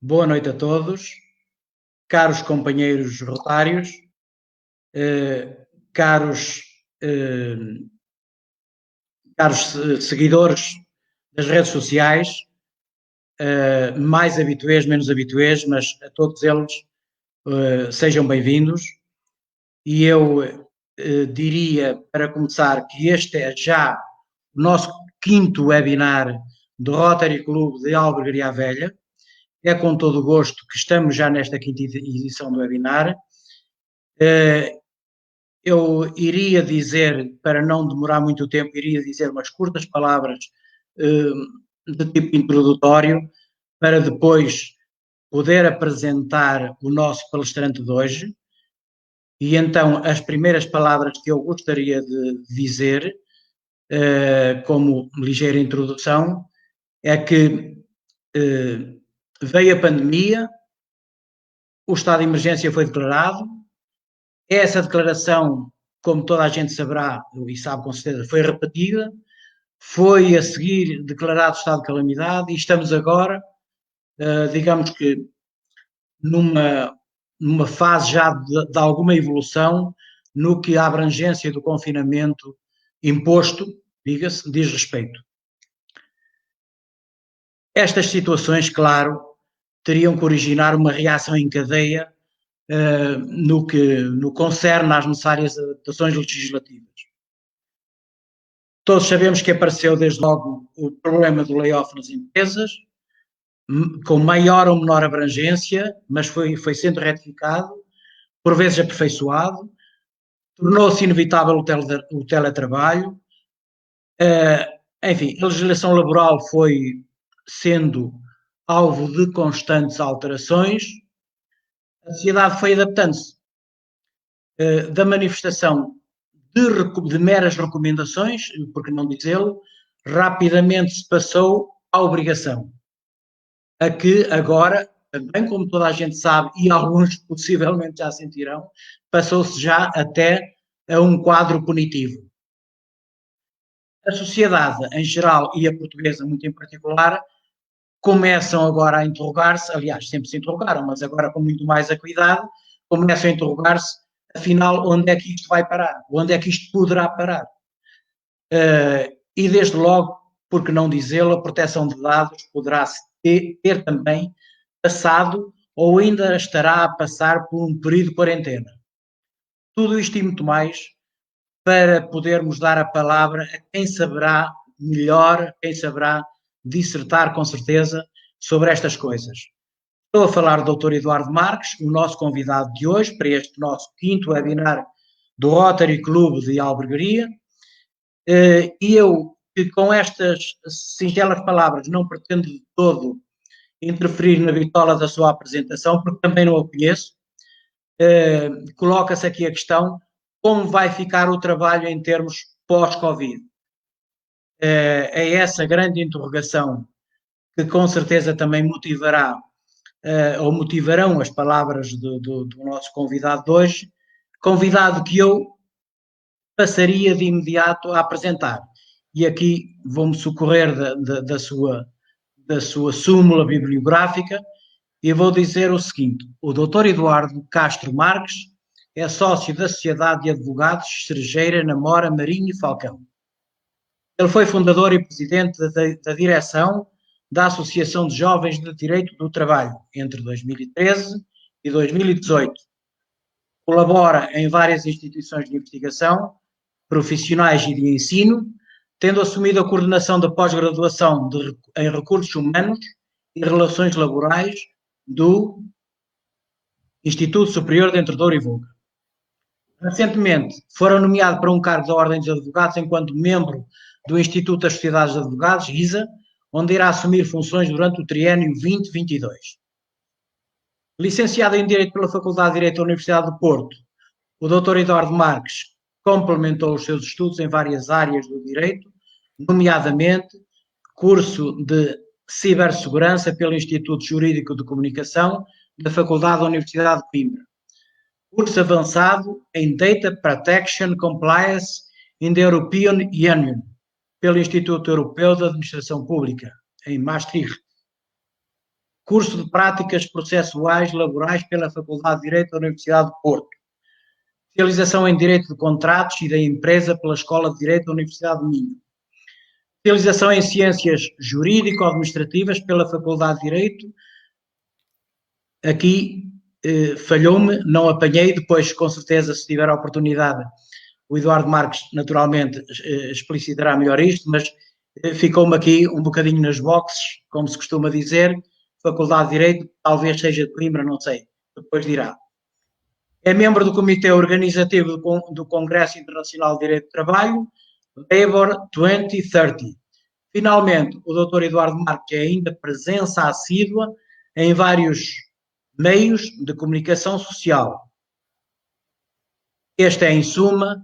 Boa noite a todos, caros companheiros rotários, caros, eh, seguidores das redes sociais, mais habituês, menos habituês, mas a todos eles sejam bem-vindos. E eu diria, para começar, que este é já o nosso quinto webinar do Rotary Clube de Albergaria Velha. É com todo o gosto que estamos já nesta quinta edição do webinar. Eu iria dizer, para não demorar muito tempo, iria dizer umas curtas palavras de tipo introdutório, para depois poder apresentar o nosso palestrante de hoje. E então, as primeiras palavras que eu gostaria de dizer, como ligeira introdução, é que veio a pandemia, o estado de emergência foi declarado. Essa declaração, como toda a gente saberá, e sabe com certeza, foi repetida, foi a seguir declarado estado de calamidade e estamos agora, digamos que, numa fase já de alguma evolução no que a abrangência do confinamento imposto, diga-se, diz respeito. Estas situações, claro, teriam que originar uma reação em cadeia no que concerne às necessárias adaptações legislativas. Todos sabemos que apareceu desde logo o problema do layoff nas empresas, com maior ou menor abrangência, mas foi sendo retificado, por vezes aperfeiçoado, tornou-se inevitável o teletrabalho, enfim, a legislação laboral foi sendo alvo de constantes alterações, a sociedade foi adaptando-se da manifestação de meras recomendações, por que não dizê-lo, rapidamente se passou à obrigação. A que agora, também como toda a gente sabe, e alguns possivelmente já sentirão, passou-se já até a um quadro punitivo. A sociedade em geral, e a portuguesa muito em particular, começam agora a interrogar-se, aliás, sempre se interrogaram, mas agora com muito mais acuidade, começam a interrogar-se, afinal, onde é que isto vai parar? Onde é que isto poderá parar? E desde logo, por que não dizê-lo, a proteção de dados poderá ter também passado ou ainda estará a passar por um período de quarentena. Tudo isto e muito mais para podermos dar a palavra a quem saberá melhor, quem saberá dissertar com certeza sobre estas coisas. Estou a falar do Dr. Eduardo Marques, o nosso convidado de hoje para este nosso quinto webinar do Rotary Clube de Albergaria, e eu, que com estas singelas palavras não pretendo de todo interferir na bitola da sua apresentação, porque também não a conheço, coloca-se aqui a questão: como vai ficar o trabalho em termos pós-Covid? É essa grande interrogação que com certeza também motivará, ou motivarão as palavras do nosso convidado de hoje, convidado que eu passaria de imediato a apresentar. E aqui vou-me socorrer da sua súmula bibliográfica e vou dizer o seguinte: o Dr. Eduardo Castro Marques é sócio da Sociedade de Advogados Cerejeira, Namora, Marinho e Falcão. Ele foi fundador e presidente da direção da Associação de Jovens de Direito do Trabalho entre 2013 e 2018. Colabora em várias instituições de investigação, profissionais e de ensino, tendo assumido a coordenação da pós-graduação em Recursos Humanos e Relações Laborais do Instituto Superior de Entre Douro e Vulga. Recentemente, foram nomeado para um cargo da Ordem dos Advogados enquanto membro do Instituto das Sociedades de Advogados, ISA, onde irá assumir funções durante o triênio 2022. Licenciado em Direito pela Faculdade de Direito da Universidade de Porto, o Dr. Eduardo Marques complementou os seus estudos em várias áreas do direito, nomeadamente curso de cibersegurança pelo Instituto Jurídico de Comunicação da Faculdade da Universidade de Coimbra. Curso avançado em Data Protection Compliance in the European Union pelo Instituto Europeu de Administração Pública, em Maastricht. curso de Práticas Processuais Laborais pela Faculdade de Direito da Universidade de Porto, especialização em Direito de Contratos e da Empresa pela Escola de Direito da Universidade de Minho, especialização em Ciências Jurídico-Administrativas pela Faculdade de Direito. Aqui falhou-me, não apanhei, depois com certeza se tiver a oportunidade o Eduardo Marques naturalmente explicitará melhor isto, mas ficou-me aqui um bocadinho nas boxes, como se costuma dizer, Faculdade de Direito, talvez seja de Coimbra, não sei, depois dirá. É membro do Comitê Organizativo do Congresso Internacional de Direito do Trabalho, Labor 2030. Finalmente, o Dr. Eduardo Marques é ainda presença assídua em vários meios de comunicação social. Este é, em suma,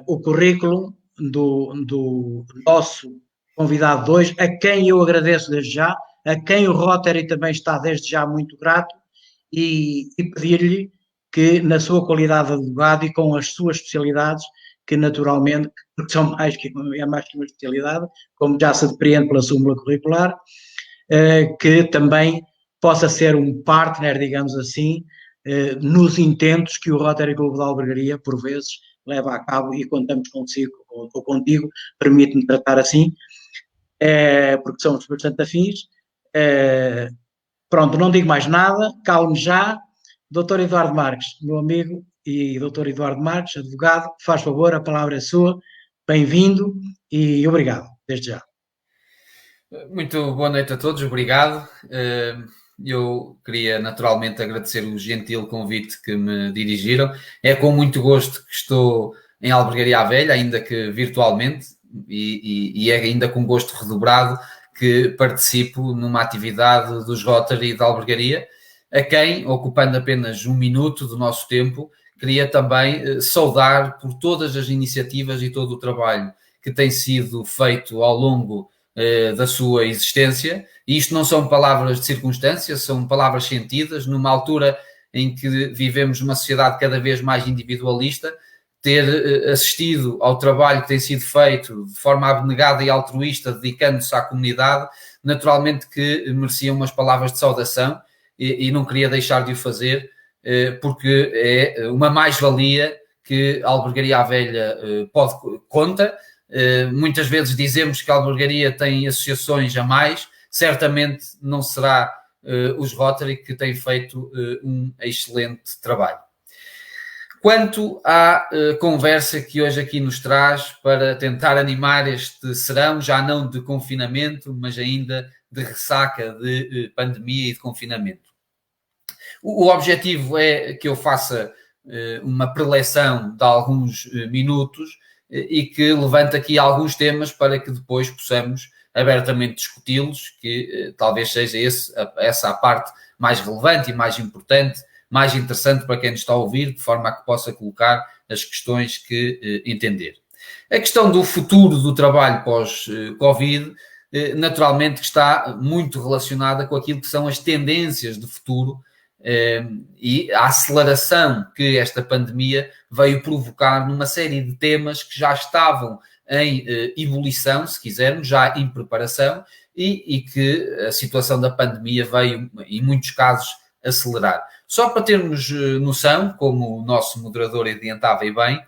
o currículo do nosso convidado de hoje, a quem eu agradeço desde já, a quem o Rotary também está desde já muito grato, e pedir-lhe que, na sua qualidade de advogado e com as suas especialidades, que naturalmente, porque são mais que uma especialidade, como já se depreende pela súmula curricular, que também possa ser um partner, digamos assim, nos intentos que o Rotary Clube da Albergaria, por vezes, leva a cabo, e contamos consigo ou contigo, permite-me tratar assim, porque somos bastante afins. Pronto, não digo mais nada, calme já. Dr. Eduardo Marques, meu amigo, e Dr. Eduardo Marques, advogado, faz favor, a palavra é sua, bem-vindo e obrigado, desde já. Muito boa noite a todos, obrigado. Eu queria naturalmente agradecer o gentil convite que me dirigiram. É com muito gosto que estou em Albergaria à Velha, ainda que virtualmente, e é ainda com gosto redobrado que participo numa atividade dos Rotary da Albergaria, a quem, ocupando apenas um minuto do nosso tempo, queria também saudar por todas as iniciativas e todo o trabalho que tem sido feito ao longo da sua existência, e isto não são palavras de circunstância, são palavras sentidas, numa altura em que vivemos uma sociedade cada vez mais individualista. Ter assistido ao trabalho que tem sido feito de forma abnegada e altruísta, dedicando-se à comunidade, naturalmente que merecia umas palavras de saudação, e não queria deixar de o fazer, porque é uma mais-valia que a Albergaria à Velha conta. Muitas vezes dizemos que a Albergaria tem associações a mais, certamente não será os Rotary que têm feito um excelente trabalho. Quanto à conversa que hoje aqui nos traz para tentar animar este serão, já não de confinamento, mas ainda de ressaca de pandemia e de confinamento. O objetivo é que eu faça uma preleção de alguns minutos e que levante aqui alguns temas para que depois possamos abertamente discuti-los, que talvez seja essa a parte mais relevante e mais importante, mais interessante para quem nos está a ouvir, de forma a que possa colocar as questões que entender. A questão do futuro do trabalho pós-Covid, naturalmente que está muito relacionada com aquilo que são as tendências de futuro e a aceleração que esta pandemia veio provocar numa série de temas que já estavam em ebulição, se quisermos, já em preparação, e que a situação da pandemia veio, em muitos casos, acelerar. Só para termos noção, como o nosso moderador adiantava e bem,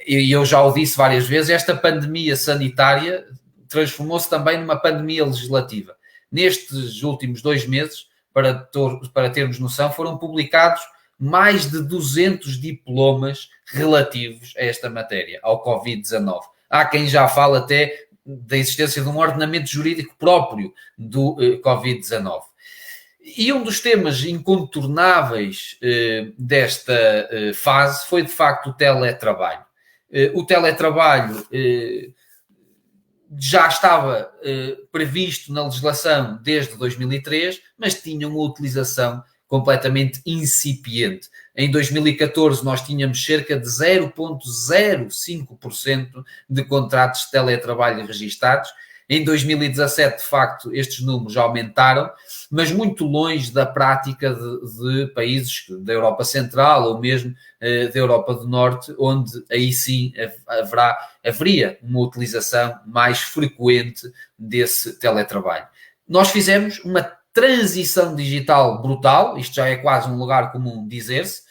e eu já o disse várias vezes, esta pandemia sanitária transformou-se também numa pandemia legislativa. Nestes últimos 2 meses, para termos noção, foram publicados mais de 200 diplomas relativos a esta matéria, ao Covid-19. Há quem já fala até da existência de um ordenamento jurídico próprio do Covid-19. E um dos temas incontornáveis desta fase foi, de facto, o teletrabalho. O teletrabalho já estava previsto na legislação desde 2003, mas tinha uma utilização completamente incipiente. Em 2014 nós tínhamos cerca de 0,05% de contratos de teletrabalho registados. Em 2017, de facto, estes números aumentaram, mas muito longe da prática de países da Europa Central ou mesmo da Europa do Norte, onde aí sim haveria uma utilização mais frequente desse teletrabalho. Nós fizemos uma transição digital brutal, isto já é quase um lugar comum dizer-se,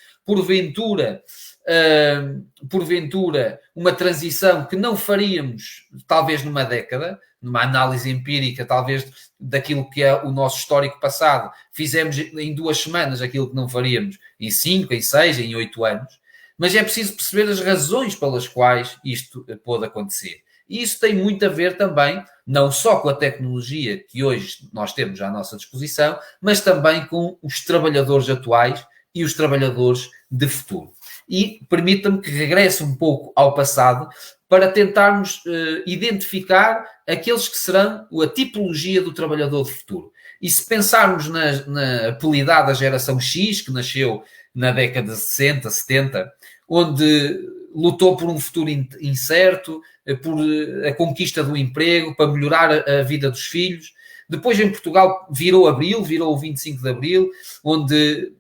porventura uma transição que não faríamos talvez numa década, numa análise empírica talvez daquilo que é o nosso histórico passado, fizemos em 2 semanas aquilo que não faríamos em 5, em 6, em 8 anos, mas é preciso perceber as razões pelas quais isto pode acontecer. E isso tem muito a ver também, não só com a tecnologia que hoje nós temos à nossa disposição, mas também com os trabalhadores atuais e os trabalhadores de futuro. E permita-me que regresse um pouco ao passado para tentarmos identificar aqueles que serão a tipologia do trabalhador de futuro. E se pensarmos na apelidada geração X, que nasceu na década de 60, 70, onde lutou por um futuro incerto, por a conquista do emprego, para melhorar a vida dos filhos. Depois em Portugal virou o 25 de Abril, onde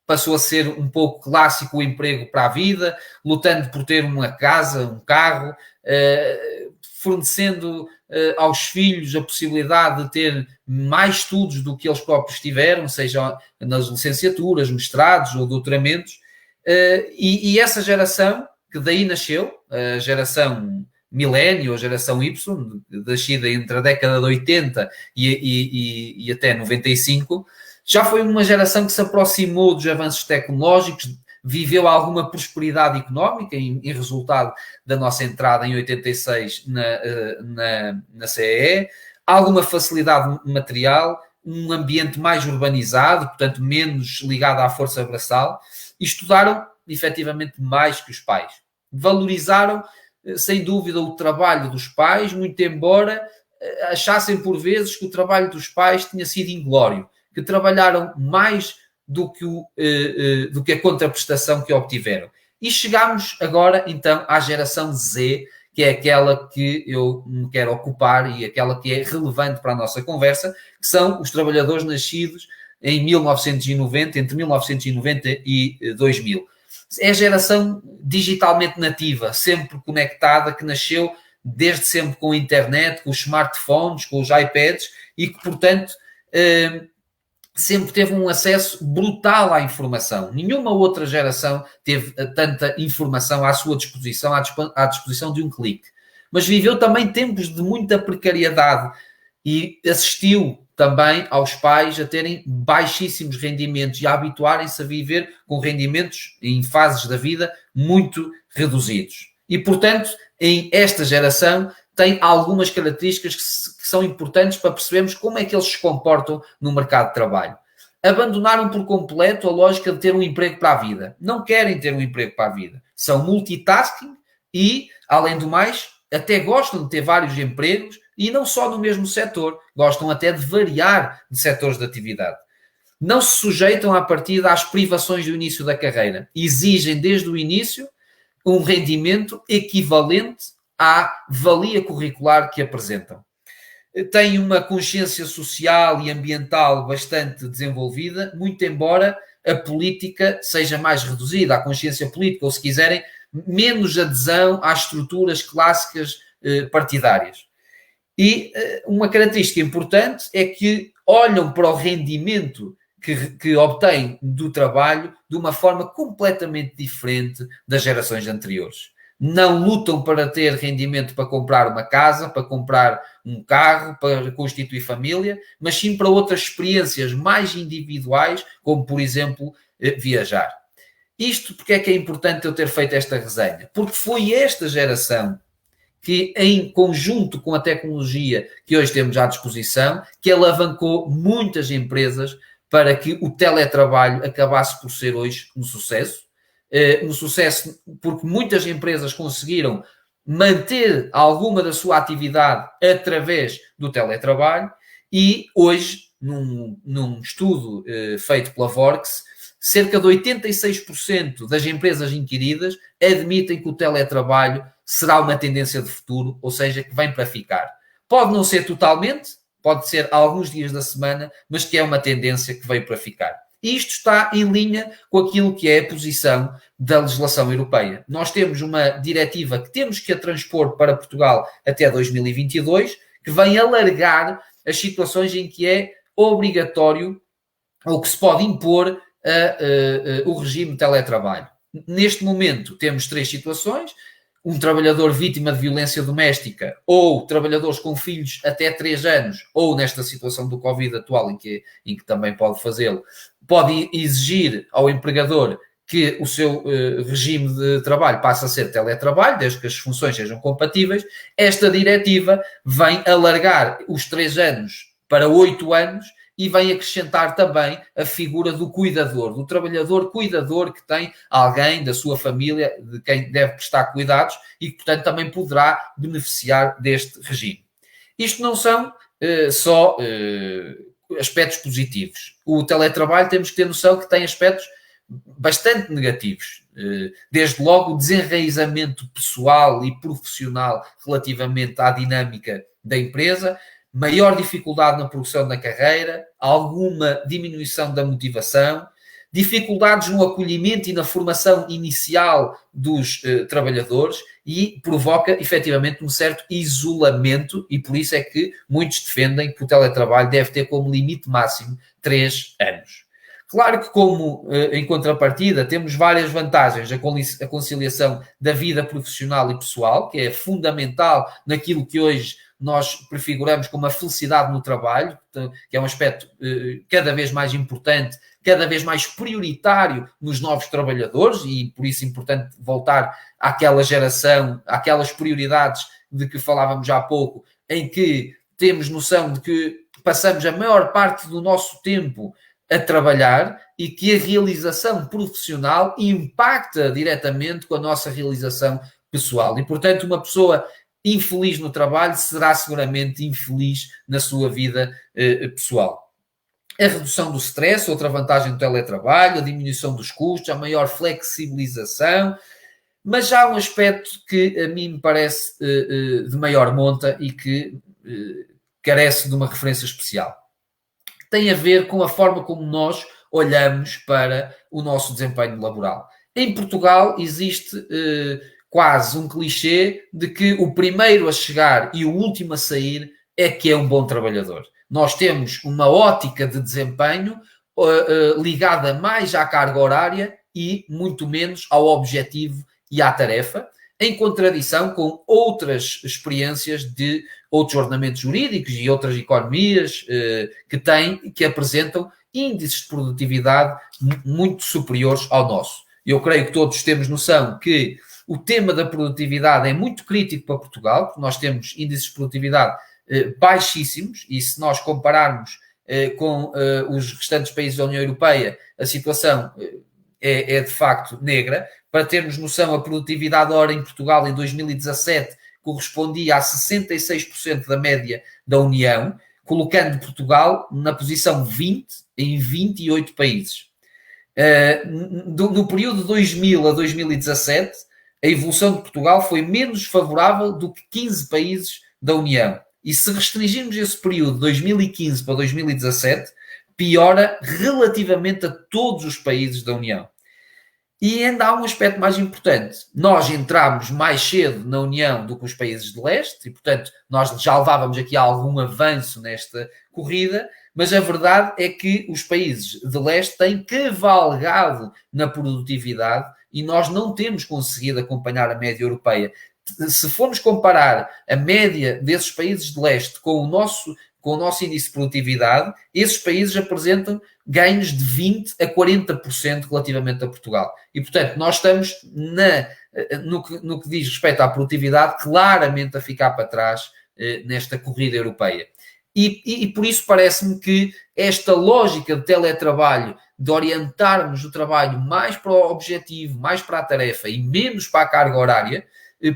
passou a ser um pouco clássico o emprego para a vida, lutando por ter uma casa, um carro, fornecendo aos filhos a possibilidade de ter mais estudos do que eles próprios tiveram, seja nas licenciaturas, mestrados ou doutoramentos, e essa geração, que daí nasceu, a geração milénio, a geração Y, nascida entre a década de 80 e até 95, já foi uma geração que se aproximou dos avanços tecnológicos, viveu alguma prosperidade económica em resultado da nossa entrada em 86 na CEE, alguma facilidade material, um ambiente mais urbanizado, portanto menos ligado à força braçal, e estudaram efetivamente mais que os pais. Valorizaram, sem dúvida, o trabalho dos pais, muito embora achassem por vezes que o trabalho dos pais tinha sido inglório, que trabalharam mais do que a contraprestação que obtiveram. E chegamos agora, então, à geração Z, que é aquela que eu me quero ocupar e aquela que é relevante para a nossa conversa, que são os trabalhadores nascidos em 1990, entre 1990 e 2000. É a geração digitalmente nativa, sempre conectada, que nasceu desde sempre com a internet, com os smartphones, com os iPads e que, portanto, sempre teve um acesso brutal à informação. Nenhuma outra geração teve tanta informação à sua disposição, à disposição de um clique. Mas viveu também tempos de muita precariedade e assistiu também aos pais a terem baixíssimos rendimentos e a habituarem-se a viver com rendimentos em fases da vida muito reduzidos. E, portanto, em esta geração tem algumas características que são importantes para percebermos como é que eles se comportam no mercado de trabalho. Abandonaram por completo a lógica de ter um emprego para a vida. Não querem ter um emprego para a vida. São multitasking e, além do mais, até gostam de ter vários empregos e não só no mesmo setor. Gostam até de variar de setores de atividade. Não se sujeitam à partida às privações do início da carreira. Exigem desde o início um rendimento equivalente à valia curricular que apresentam. Têm uma consciência social e ambiental bastante desenvolvida, muito embora a política seja mais reduzida, a consciência política, ou se quiserem, menos adesão às estruturas clássicas partidárias. E uma característica importante é que olham para o rendimento que obtêm do trabalho de uma forma completamente diferente das gerações anteriores. Não lutam para ter rendimento para comprar uma casa, para comprar um carro, para constituir família, mas sim para outras experiências mais individuais, como, por exemplo, viajar. Isto porque é que é importante eu ter feito esta resenha? Porque foi esta geração que, em conjunto com a tecnologia que hoje temos à disposição, que alavancou muitas empresas para que o teletrabalho acabasse por ser hoje um sucesso. Um sucesso porque muitas empresas conseguiram manter alguma da sua atividade através do teletrabalho e hoje, num estudo feito pela Vorks, cerca de 86% das empresas inquiridas admitem que o teletrabalho será uma tendência de futuro, ou seja, que vem para ficar. Pode não ser totalmente, pode ser alguns dias da semana, mas que é uma tendência que veio para ficar. E isto está em linha com aquilo que é a posição da legislação europeia. Nós temos uma diretiva que temos que a transpor para Portugal até 2022, que vem alargar as situações em que é obrigatório ou que se pode impor o regime de teletrabalho. Neste momento temos 3 situações: um trabalhador vítima de violência doméstica, ou trabalhadores com filhos até 3 anos, ou nesta situação do Covid atual em que também pode fazê-lo, pode exigir ao empregador que o seu regime de trabalho passe a ser teletrabalho, desde que as funções sejam compatíveis. Esta diretiva vem alargar os 3 anos para 8 anos e vem acrescentar também a figura do cuidador, do trabalhador cuidador, que tem alguém da sua família de quem deve prestar cuidados e que, portanto, também poderá beneficiar deste regime. Isto não são só aspectos positivos. O teletrabalho, temos que ter noção que tem aspectos bastante negativos. Desde logo o desenraizamento pessoal e profissional relativamente à dinâmica da empresa, maior dificuldade na progressão da carreira, alguma diminuição da motivação, dificuldades no acolhimento e na formação inicial dos trabalhadores, e provoca efetivamente um certo isolamento, e por isso é que muitos defendem que o teletrabalho deve ter como limite máximo 3 anos. Claro que, como em contrapartida, temos várias vantagens: a conciliação da vida profissional e pessoal, que é fundamental naquilo que hoje nós prefiguramos como a felicidade no trabalho, que é um aspecto cada vez mais importante, cada vez mais prioritário nos novos trabalhadores, e por isso é importante voltar àquela geração, àquelas prioridades de que falávamos há pouco, em que temos noção de que passamos a maior parte do nosso tempo a trabalhar e que a realização profissional impacta diretamente com a nossa realização pessoal. E, portanto, uma pessoa infeliz no trabalho será seguramente infeliz na sua vida pessoal. A redução do stress, outra vantagem do teletrabalho, a diminuição dos custos, a maior flexibilização, mas já há um aspecto que a mim me parece de maior monta e que carece de uma referência especial. Tem a ver com a forma como nós olhamos para o nosso desempenho laboral. Em Portugal existe quase um clichê de que o primeiro a chegar e o último a sair é que é um bom trabalhador. Nós temos uma ótica de desempenho ligada mais à carga horária e muito menos ao objetivo e à tarefa, em contradição com outras experiências de outros ordenamentos jurídicos e outras economias que apresentam índices de produtividade muito superiores ao nosso. Eu creio que todos temos noção que o tema da produtividade é muito crítico para Portugal, porque nós temos índices de produtividade baixíssimos, e se nós compararmos com os restantes países da União Europeia, a situação é de facto negra. Para termos noção, a produtividade hora em Portugal em 2017 correspondia a 66% da média da União, colocando Portugal na posição 20 em 28 países. No período de 2000 a 2017, a evolução de Portugal foi menos favorável do que 15 países da União. E se restringirmos esse período de 2015 para 2017, piora relativamente a todos os países da União. E ainda há um aspecto mais importante. Nós entramos mais cedo na União do que os países de leste, e, portanto, nós já levávamos aqui algum avanço nesta corrida, mas a verdade é que os países de leste têm cavalgado na produtividade e nós não temos conseguido acompanhar a média europeia. Se formos comparar a média desses países de leste com o nosso índice de produtividade, esses países apresentam ganhos de 20% a 40% relativamente a Portugal. E, portanto, nós estamos, no que diz respeito à produtividade, claramente a ficar para trás nesta corrida europeia. E por isso parece-me que esta lógica de teletrabalho, de orientarmos o trabalho mais para o objetivo, mais para a tarefa e menos para a carga horária,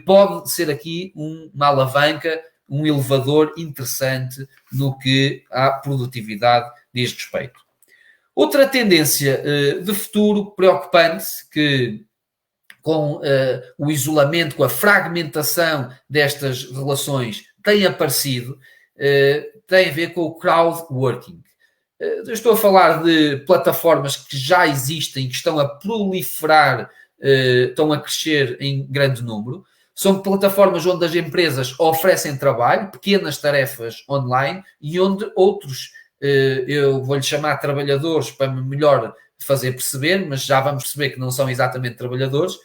pode ser aqui uma alavanca, um elevador interessante no que à produtividade diz respeito. Outra tendência de futuro preocupante, que com o isolamento, com a fragmentação destas relações tem aparecido, tem a ver com o crowdworking. Eu estou a falar de plataformas que já existem, que estão a proliferar, estão a crescer em grande número. São plataformas onde as empresas oferecem trabalho, pequenas tarefas online, e onde outros eu vou-lhe chamar trabalhadores para me melhor fazer perceber, mas já vamos perceber que não são exatamente trabalhadores,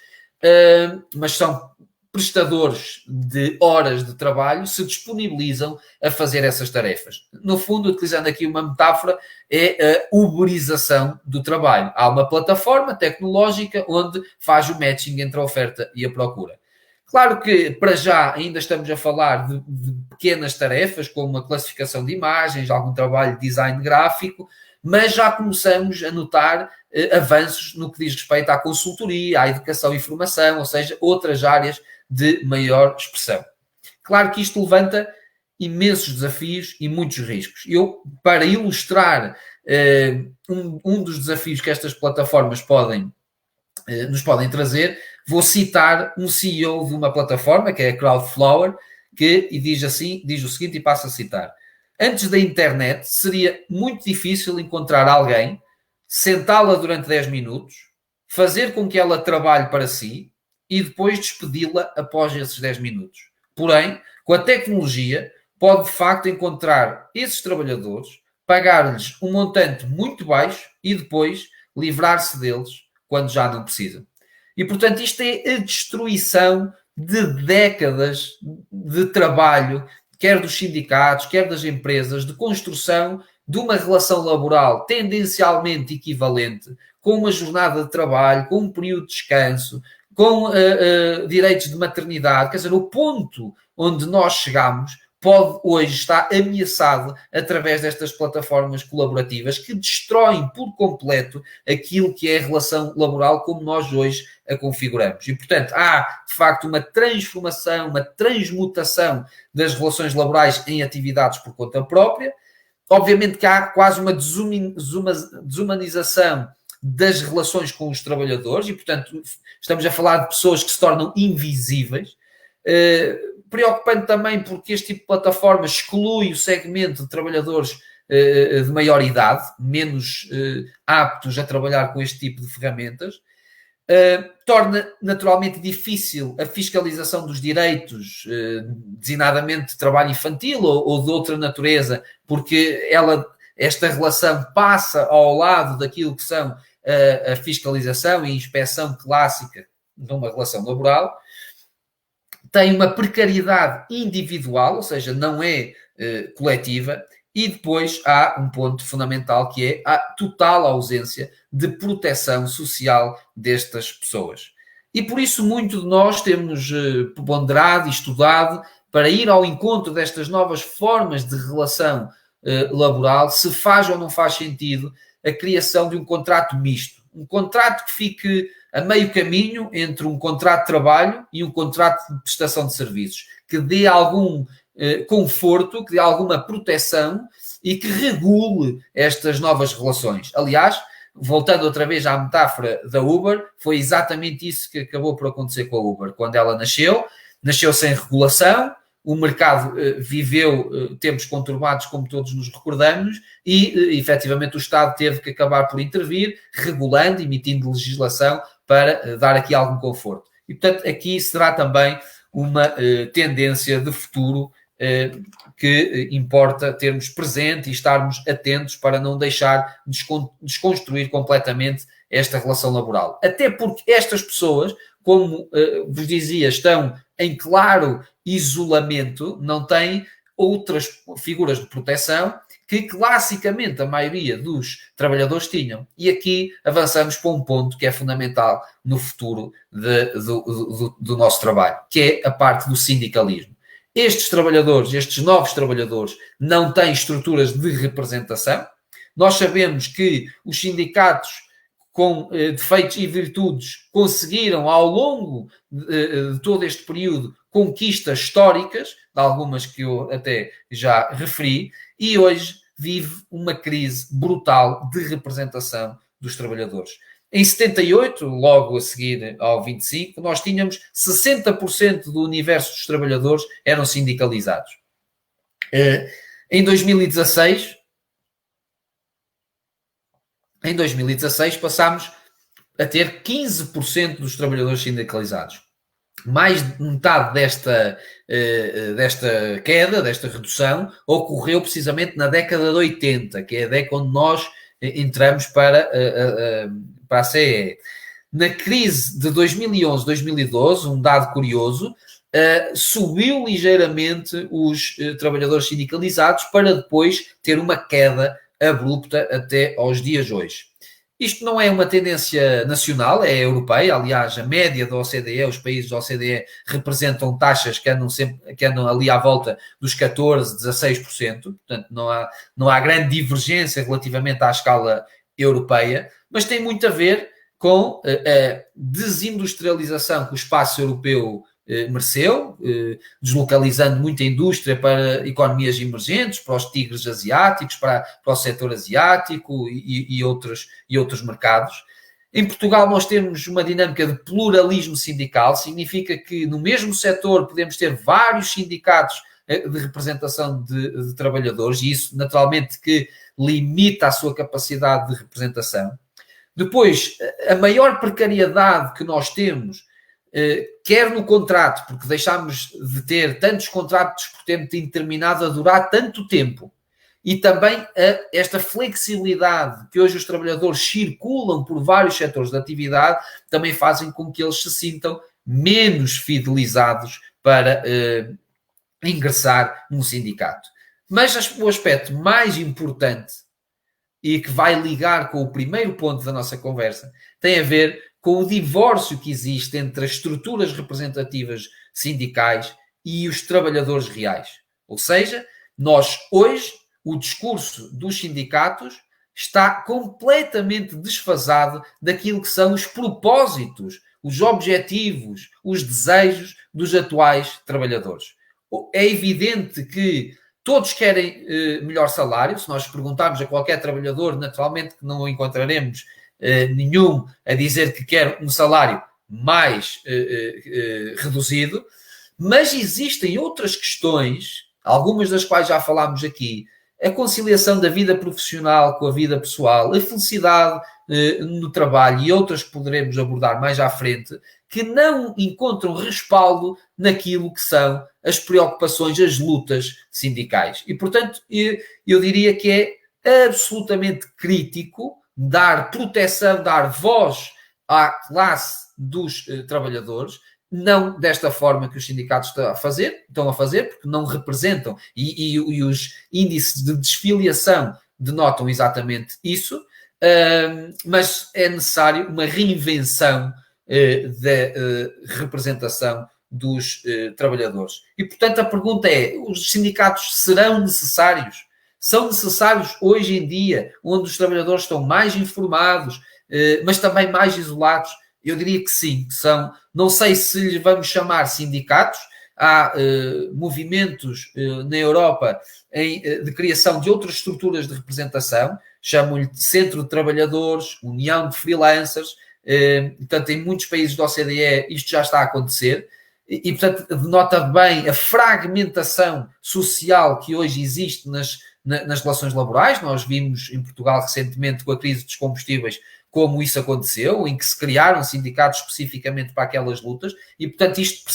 mas são prestadores de horas de trabalho, se disponibilizam a fazer essas tarefas. No fundo, utilizando aqui uma metáfora, é a uberização do trabalho. Há uma plataforma tecnológica onde faz o matching entre a oferta e a procura. Claro que, para já, ainda estamos a falar de pequenas tarefas, como a classificação de imagens, algum trabalho de design gráfico, mas já começamos a notar avanços no que diz respeito à consultoria, à educação e formação, ou seja, outras áreas de maior expressão. Claro que isto levanta imensos desafios e muitos riscos. Eu, para ilustrar um dos desafios que estas plataformas nos podem trazer, vou citar um CEO de uma plataforma, que é a Crowdflower, que diz o seguinte, e passo a citar: antes da internet seria muito difícil encontrar alguém, sentá-la durante 10 minutos, fazer com que ela trabalhe para si e depois despedi-la após esses 10 minutos. Porém, com a tecnologia, pode de facto encontrar esses trabalhadores, pagar-lhes um montante muito baixo e depois livrar-se deles quando já não precisam. E, portanto, isto é a destruição de décadas de trabalho, quer dos sindicatos, quer das empresas, de construção de uma relação laboral tendencialmente equivalente, com uma jornada de trabalho, com um período de descanso, com direitos de maternidade. Quer dizer, o ponto onde nós chegamos pode hoje estar ameaçado através destas plataformas colaborativas que destroem por completo aquilo que é a relação laboral como nós hoje a configuramos. E, portanto, há, de facto, uma transformação, uma transmutação das relações laborais em atividades por conta própria. Obviamente que há quase uma desumanização das relações com os trabalhadores e, portanto, estamos a falar de pessoas que se tornam invisíveis. Preocupante também porque este tipo de plataforma exclui o segmento de trabalhadores de maior idade, menos aptos a trabalhar com este tipo de ferramentas. Torna naturalmente difícil a fiscalização dos direitos, designadamente de trabalho infantil ou de outra natureza, porque esta relação passa ao lado daquilo que são a fiscalização e a inspeção clássica de uma relação laboral. Tem uma precariedade individual, ou seja, não é coletiva, e depois há um ponto fundamental que é a total ausência de proteção social destas pessoas. E por isso muito de nós temos ponderado e estudado para ir ao encontro destas novas formas de relação laboral, se faz ou não faz sentido a criação de um contrato misto. Um contrato que fique a meio caminho entre um contrato de trabalho e um contrato de prestação de serviços, que dê algum conforto, que dê alguma proteção e que regule estas novas relações. Aliás, voltando outra vez à metáfora da Uber, foi exatamente isso que acabou por acontecer com a Uber. Quando ela nasceu sem regulação, o mercado viveu tempos conturbados, como todos nos recordamos, e efetivamente o Estado teve que acabar por intervir, regulando, emitindo legislação para dar aqui algum conforto. E, portanto, aqui será também uma tendência de futuro que importa termos presente e estarmos atentos para não deixar desconstruir completamente esta relação laboral. Até porque estas pessoas, como vos dizia, estão em claro isolamento, não têm outras figuras de proteção que classicamente a maioria dos trabalhadores tinham. E aqui avançamos para um ponto que é fundamental no futuro do nosso trabalho, que é a parte do sindicalismo. Estes trabalhadores, estes novos trabalhadores, não têm estruturas de representação. Nós sabemos que os sindicatos com defeitos e virtudes conseguiram, ao longo de todo este período, conquistas históricas, de algumas que eu até já referi, e hoje vive uma crise brutal de representação dos trabalhadores. Em 78, logo a seguir ao 25, nós tínhamos 60% do universo dos trabalhadores eram sindicalizados. Em 2016 passámos a ter 15% dos trabalhadores sindicalizados. mais de metade desta queda, desta redução, ocorreu precisamente na década de 80, que é a década onde nós entramos para a CEE. Na crise de 2011-2012, um dado curioso, subiu ligeiramente os trabalhadores sindicalizados para depois ter uma queda abrupta até aos dias de hoje. Isto não é uma tendência nacional, é europeia. Aliás, a média da OCDE, os países da OCDE representam taxas que andam ali à volta dos 14%, 16%. Portanto, não há grande divergência relativamente à escala europeia, mas tem muito a ver com a desindustrialização que o espaço europeu mereceu, deslocalizando muita indústria para economias emergentes, para os tigres asiáticos, para o setor asiático e outros mercados. Em Portugal nós temos uma dinâmica de pluralismo sindical, significa que no mesmo setor podemos ter vários sindicatos de representação de trabalhadores, e isso naturalmente que limita a sua capacidade de representação. Depois, a maior precariedade que nós temos, quer no contrato, porque deixámos de ter tantos contratos por tempo indeterminado a durar tanto tempo, e também esta flexibilidade que hoje os trabalhadores circulam por vários setores de atividade, também fazem com que eles se sintam menos fidelizados para ingressar num sindicato. Mas o aspecto mais importante e que vai ligar com o primeiro ponto da nossa conversa tem a ver com o divórcio que existe entre as estruturas representativas sindicais e os trabalhadores reais. Ou seja, nós hoje, o discurso dos sindicatos está completamente desfasado daquilo que são os propósitos, os objetivos, os desejos dos atuais trabalhadores. É evidente que todos querem melhor salário. Se nós perguntarmos a qualquer trabalhador, naturalmente que não encontraremos nenhum a dizer que quer um salário mais reduzido, mas existem outras questões, algumas das quais já falámos aqui, a conciliação da vida profissional com a vida pessoal, a felicidade no trabalho e outras que poderemos abordar mais à frente, que não encontram respaldo naquilo que são as preocupações, as lutas sindicais. E, portanto, eu diria que é absolutamente crítico dar proteção, dar voz à classe dos trabalhadores, não desta forma que os sindicatos estão a fazer, porque não representam, e os índices de desfiliação denotam exatamente isso, mas é necessário uma reinvenção da representação dos trabalhadores. E, portanto, a pergunta é, os sindicatos serão necessários? São necessários hoje em dia, onde os trabalhadores estão mais informados, mas também mais isolados? Eu diria que sim, que são. Não sei se lhes vamos chamar sindicatos. Há movimentos na Europa de criação de outras estruturas de representação, chamam-lhe Centro de Trabalhadores, União de Freelancers. Portanto, em muitos países da OCDE isto já está a acontecer. E, portanto, denota bem a fragmentação social que hoje existe nas relações laborais. Nós vimos em Portugal recentemente, com a crise dos combustíveis, como isso aconteceu, em que se criaram sindicatos especificamente para aquelas lutas, e, portanto, isto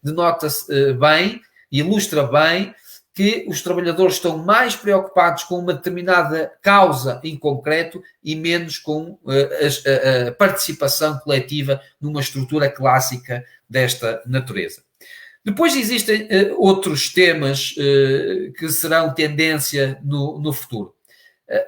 denota-se bem, ilustra bem, que os trabalhadores estão mais preocupados com uma determinada causa em concreto e menos com a participação coletiva numa estrutura clássica desta natureza. Depois existem outros temas que serão tendência no futuro.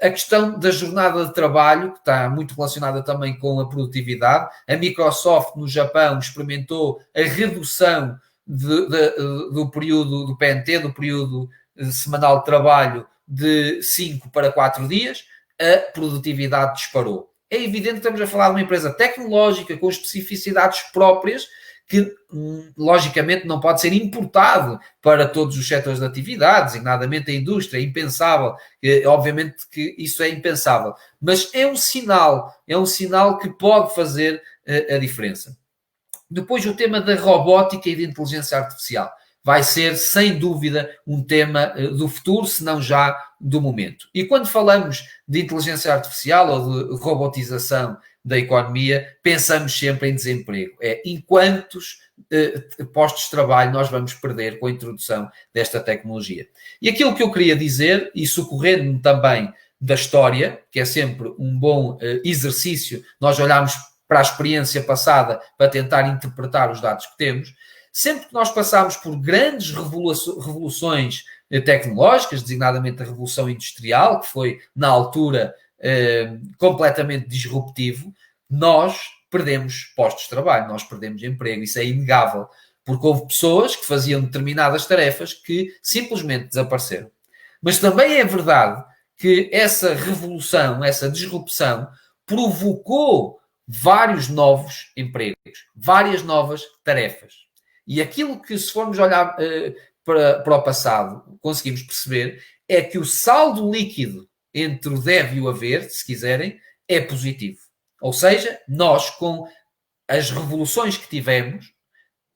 A questão da jornada de trabalho, que está muito relacionada também com a produtividade. A Microsoft, no Japão, experimentou a redução do período do PNT, do período semanal de trabalho, de 5 para 4 dias. A produtividade disparou. É evidente que estamos a falar de uma empresa tecnológica com especificidades próprias, que logicamente não pode ser importado para todos os setores de atividade, designadamente a indústria. É impensável, obviamente que isso é impensável, mas é um sinal que pode fazer a diferença. Depois, o tema da robótica e da inteligência artificial vai ser, sem dúvida, um tema do futuro, se não já do momento. E quando falamos de inteligência artificial ou de robotização da economia, pensamos sempre em desemprego. Em quantos postos de trabalho nós vamos perder com a introdução desta tecnologia. E aquilo que eu queria dizer, e socorrendo-me também da história, que é sempre um bom exercício, nós olharmos para a experiência passada para tentar interpretar os dados que temos, sempre que nós passamos por grandes revoluções tecnológicas, designadamente a Revolução Industrial, que foi, na altura, completamente disruptivo, nós perdemos postos de trabalho, nós perdemos emprego, isso é inegável, porque houve pessoas que faziam determinadas tarefas que simplesmente desapareceram. Mas também é verdade que essa revolução, essa disrupção, provocou vários novos empregos, várias novas tarefas. E aquilo que, se formos olhar para o passado, conseguimos perceber é que o saldo líquido entre o deve e o haver, se quiserem, é positivo. Ou seja, nós, com as revoluções que tivemos,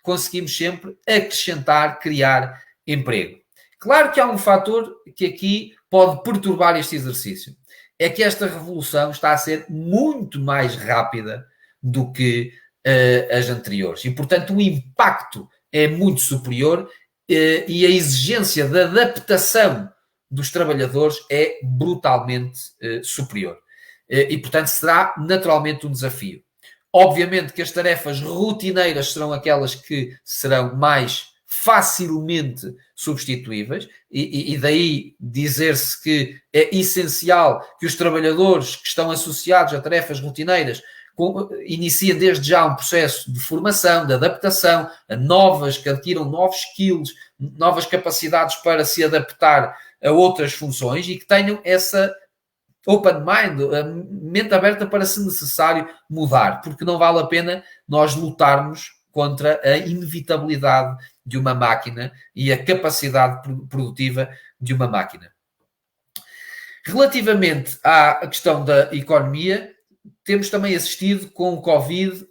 conseguimos sempre acrescentar, criar emprego. Claro que há um fator que aqui pode perturbar este exercício. É que esta revolução está a ser muito mais rápida do que as anteriores. E, portanto, o impacto é muito superior e a exigência de adaptação dos trabalhadores é brutalmente superior. E, portanto, será naturalmente um desafio. Obviamente que as tarefas rotineiras serão aquelas que serão mais facilmente substituíveis e daí dizer-se que é essencial que os trabalhadores que estão associados a tarefas rotineiras iniciem desde já um processo de formação, de adaptação, que adquiram novos skills, novas capacidades para se adaptar a outras funções e que tenham essa open mind, a mente aberta para, se necessário, mudar, porque não vale a pena nós lutarmos contra a inevitabilidade de uma máquina e a capacidade produtiva de uma máquina. Relativamente à questão da economia, temos também assistido com o Covid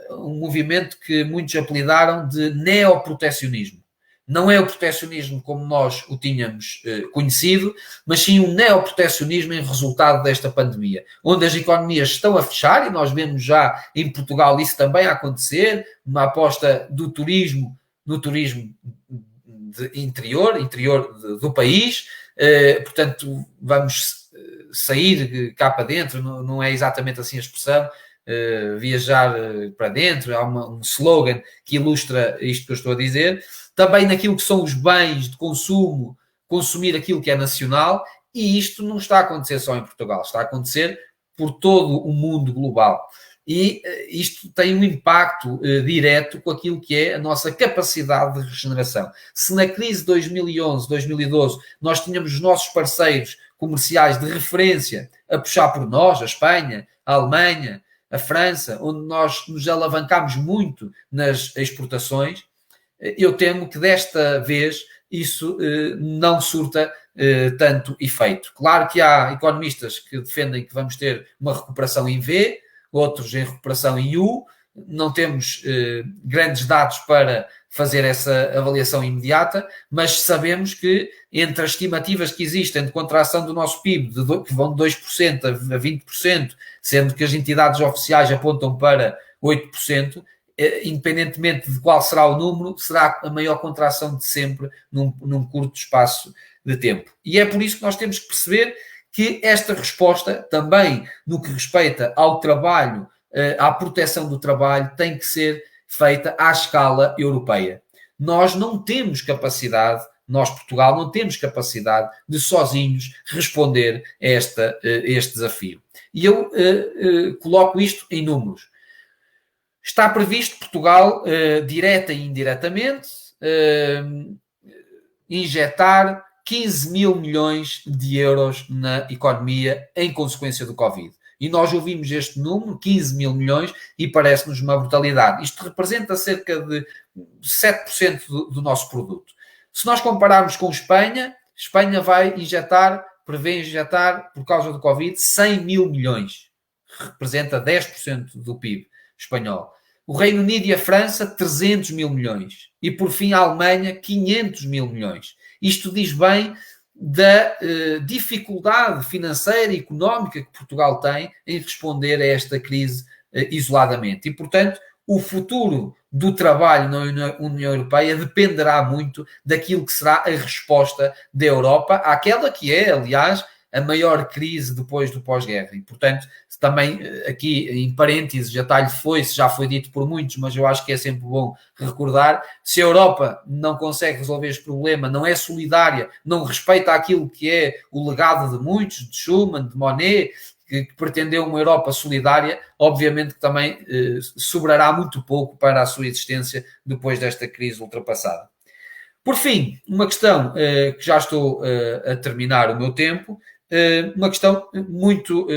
a um movimento que muitos apelidaram de neoprotecionismo. Não é o protecionismo como nós o tínhamos conhecido, mas sim um neoprotecionismo em resultado desta pandemia, onde as economias estão a fechar, e nós vemos já em Portugal isso também a acontecer, uma aposta do turismo no turismo interior do país, portanto vamos sair cá para dentro, não é exatamente assim a expressão, viajar para dentro, há um slogan que ilustra isto que eu estou a dizer. Também naquilo que são os bens de consumo, consumir aquilo que é nacional, e isto não está a acontecer só em Portugal, está a acontecer por todo o mundo global. E isto tem um impacto direto com aquilo que é a nossa capacidade de regeneração. Se na crise de 2011, 2012, nós tínhamos os nossos parceiros comerciais de referência a puxar por nós, a Espanha, a Alemanha, a França, onde nós nos alavancámos muito nas exportações, eu temo que desta vez isso não surta tanto efeito. Claro que há economistas que defendem que vamos ter uma recuperação em V, outros em recuperação em U. Não temos grandes dados para fazer essa avaliação imediata, mas sabemos que entre as estimativas que existem de contração do nosso PIB, que vão de 2% a 20%, sendo que as entidades oficiais apontam para 8%, independentemente de qual será o número, será a maior contração de sempre num curto espaço de tempo. E é por isso que nós temos que perceber que esta resposta, também no que respeita ao trabalho, à proteção do trabalho, tem que ser feita à escala europeia. Nós não temos capacidade, nós, Portugal, não temos capacidade de sozinhos responder a este desafio. E eu coloco isto em números. Está previsto Portugal, direta e indiretamente, injetar 15 mil milhões de euros na economia em consequência do Covid. E nós ouvimos este número, 15 mil milhões, e parece-nos uma brutalidade. Isto representa cerca de 7% do nosso produto. Se nós compararmos com Espanha prevê injetar, por causa do Covid, 100 mil milhões. Representa 10% do PIB espanhol. O Reino Unido e a França, 300 mil milhões. E, por fim, a Alemanha, 500 mil milhões. Isto diz bem da dificuldade financeira e económica que Portugal tem em responder a esta crise isoladamente. E, portanto, o futuro do trabalho na União Europeia dependerá muito daquilo que será a resposta da Europa àquela que é, aliás, a maior crise depois do pós-guerra. E, portanto, também aqui, em parênteses, já foi dito por muitos, mas eu acho que é sempre bom recordar, se a Europa não consegue resolver este problema, não é solidária, não respeita aquilo que é o legado de muitos, de Schuman, de Monnet, que pretendeu uma Europa solidária, obviamente que também sobrará muito pouco para a sua existência depois desta crise ultrapassada. Por fim, uma questão que já estou a terminar o meu tempo, uma questão muito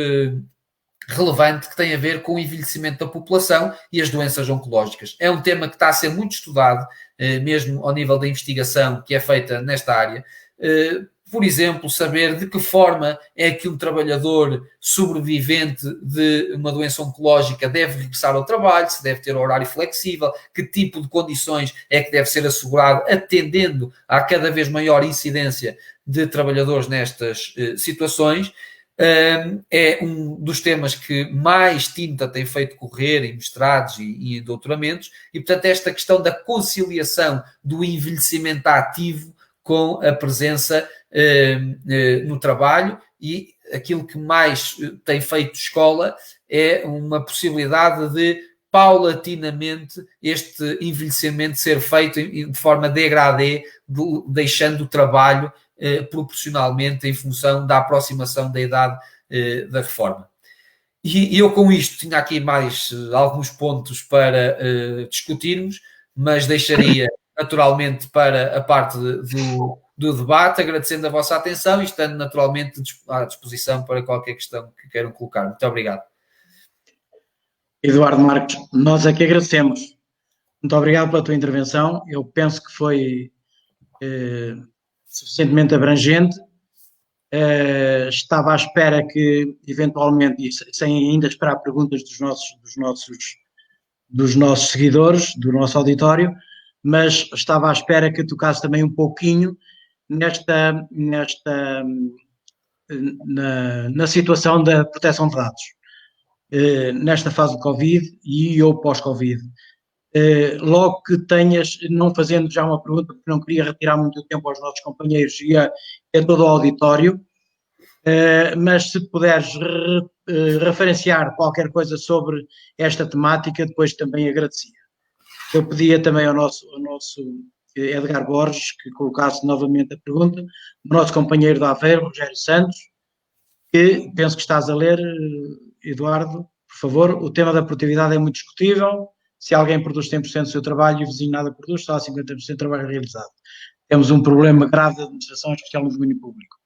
relevante que tem a ver com o envelhecimento da população e as doenças oncológicas. É um tema que está a ser muito estudado, mesmo ao nível da investigação que é feita nesta área. Por exemplo, saber de que forma é que um trabalhador sobrevivente de uma doença oncológica deve regressar ao trabalho, se deve ter horário flexível, que tipo de condições é que deve ser assegurado, atendendo à cada vez maior incidência de trabalhadores nestas situações. É um dos temas que mais tinta tem feito correr em mestrados e em doutoramentos, e, portanto, esta questão da conciliação do envelhecimento ativo com a presença no trabalho, e aquilo que mais tem feito escola é uma possibilidade de paulatinamente este envelhecimento ser feito de forma degradê, deixando o trabalho proporcionalmente em função da aproximação da idade da reforma. E eu com isto tinha aqui mais alguns pontos para discutirmos, mas deixaria naturalmente para a parte do debate, agradecendo a vossa atenção e estando naturalmente à disposição para qualquer questão que queiram colocar. Muito obrigado. Eduardo Marques, nós é que agradecemos. Muito obrigado pela tua intervenção. Eu penso que foi suficientemente abrangente. Estava à espera que, eventualmente, e sem ainda esperar perguntas dos nossos seguidores, do nosso auditório, mas estava à espera que tocasse também um pouquinho na situação da proteção de dados, nesta fase do Covid e ou pós-Covid. Logo que tenhas, não fazendo já uma pergunta, porque não queria retirar muito tempo aos nossos companheiros e a todo o auditório, mas se puderes referenciar qualquer coisa sobre esta temática, depois também agradecia. Eu pedia também ao nosso Edgar Borges que colocasse novamente a pergunta, o nosso companheiro de Aveiro, Rogério Santos, que penso que estás a ler, Eduardo, por favor. O tema da produtividade é muito discutível. Se alguém produz 100% do seu trabalho e o vizinho nada produz, só há 50% do trabalho realizado. Temos um problema grave da administração, em especial no domínio público.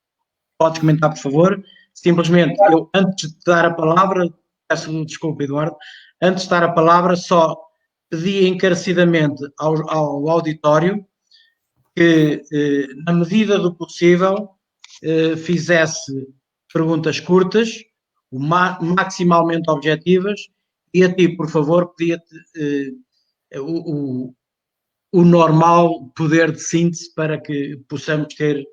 Podes comentar, por favor? Simplesmente, eu antes de dar a palavra, peço desculpa, Eduardo, antes de dar a palavra, só pedi encarecidamente ao auditório que, na medida do possível, fizesse perguntas curtas, maximalmente objetivas, e a ti, por favor, pedia-te o normal poder de síntese para que possamos ter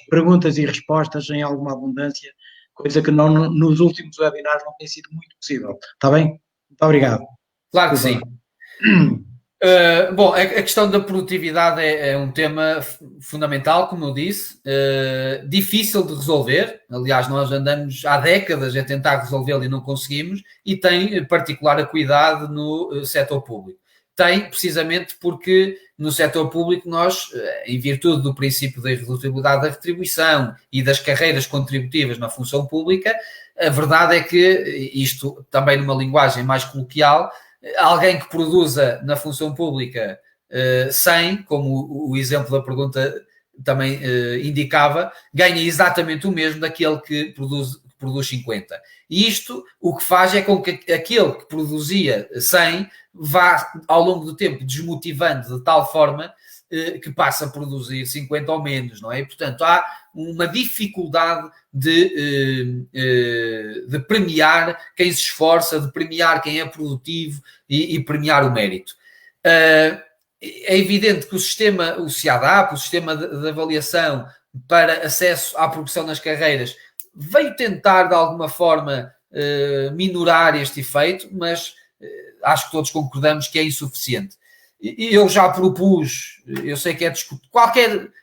perguntas e respostas em alguma abundância, coisa que não, nos últimos webinars não tem sido muito possível. Está bem? Muito obrigado. Claro que sim. Bom, a questão da produtividade é um tema fundamental, como eu disse, difícil de resolver. Aliás, nós andamos há décadas a tentar resolvê-lo e não conseguimos, e tem particular acuidade no setor público. Tem, precisamente porque no setor público nós, em virtude do princípio da irredutibilidade da retribuição e das carreiras contributivas na função pública, a verdade é que, isto também numa linguagem mais coloquial, alguém que produza na função pública 100, como o exemplo da pergunta também indicava, ganha exatamente o mesmo daquele que produz 50. E isto o que faz é com que aquele que produzia 100 vá, ao longo do tempo, desmotivando de tal forma que passa a produzir 50 ou menos, não é? E, portanto, há uma dificuldade de premiar quem se esforça, de premiar quem é produtivo e premiar o mérito. É evidente que o CADAP, o sistema de avaliação para acesso à progressão nas carreiras veio tentar, de alguma forma, minorar este efeito, mas acho que todos concordamos que é insuficiente. E eu já propus, eu sei que é discutível,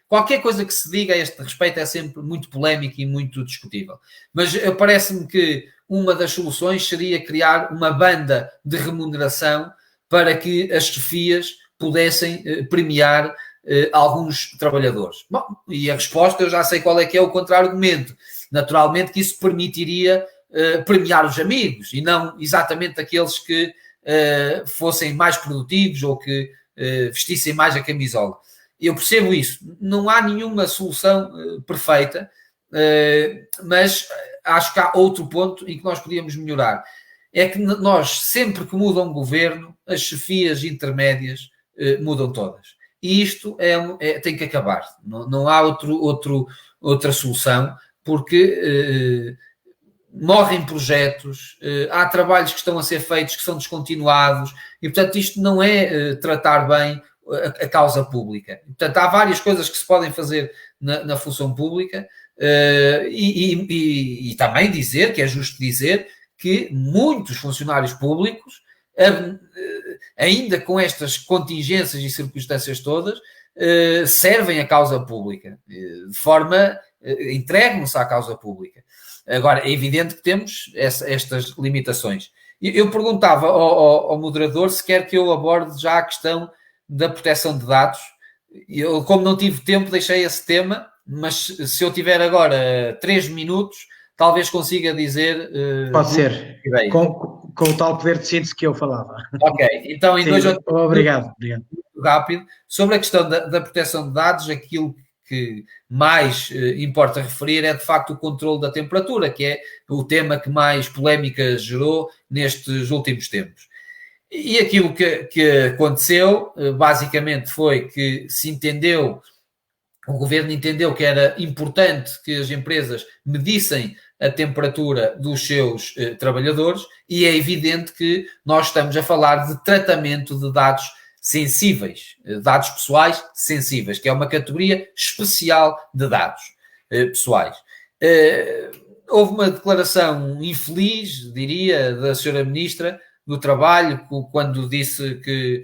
qualquer coisa que se diga a este respeito é sempre muito polémico e muito discutível, mas parece-me que uma das soluções seria criar uma banda de remuneração para que as chefias pudessem premiar alguns trabalhadores. Bom, e a resposta eu já sei qual é que é o contra-argumento. Naturalmente que isso permitiria premiar os amigos e não exatamente aqueles que fossem mais produtivos ou que vestissem mais a camisola. Eu percebo isso. Não há nenhuma solução perfeita, mas acho que há outro ponto em que nós podíamos melhorar. É que nós, sempre que muda um governo, as chefias intermédias mudam todas. E isto tem que acabar. Não há outra solução, porque morrem projetos, há trabalhos que estão a ser feitos que são descontinuados, e portanto isto não é tratar bem a causa pública. Portanto, há várias coisas que se podem fazer na função pública, e também dizer, que é justo dizer, que muitos funcionários públicos, ainda com estas contingências e circunstâncias todas, servem a causa pública, de forma, entregam-se à causa pública. Agora, é evidente que temos estas limitações. Eu perguntava ao moderador se quer que eu aborde já a questão da proteção de dados. Eu, como não tive tempo, deixei esse tema, mas se eu tiver agora 3 minutos, talvez consiga dizer... Pode ser, com o tal poder de síntese que eu falava. Ok, então em dois... Obrigado. Rápido. Sobre a questão da proteção de dados, aquilo que mais importa referir é de facto o controle da temperatura, que é o tema que mais polémica gerou nestes últimos tempos. E aquilo que aconteceu, basicamente, foi que o governo entendeu que era importante que as empresas medissem a temperatura dos seus trabalhadores, e é evidente que nós estamos a falar de tratamento de dados sensíveis, dados pessoais sensíveis, que é uma categoria especial de dados pessoais. Houve uma declaração infeliz, diria, da senhora Ministra do Trabalho, quando disse que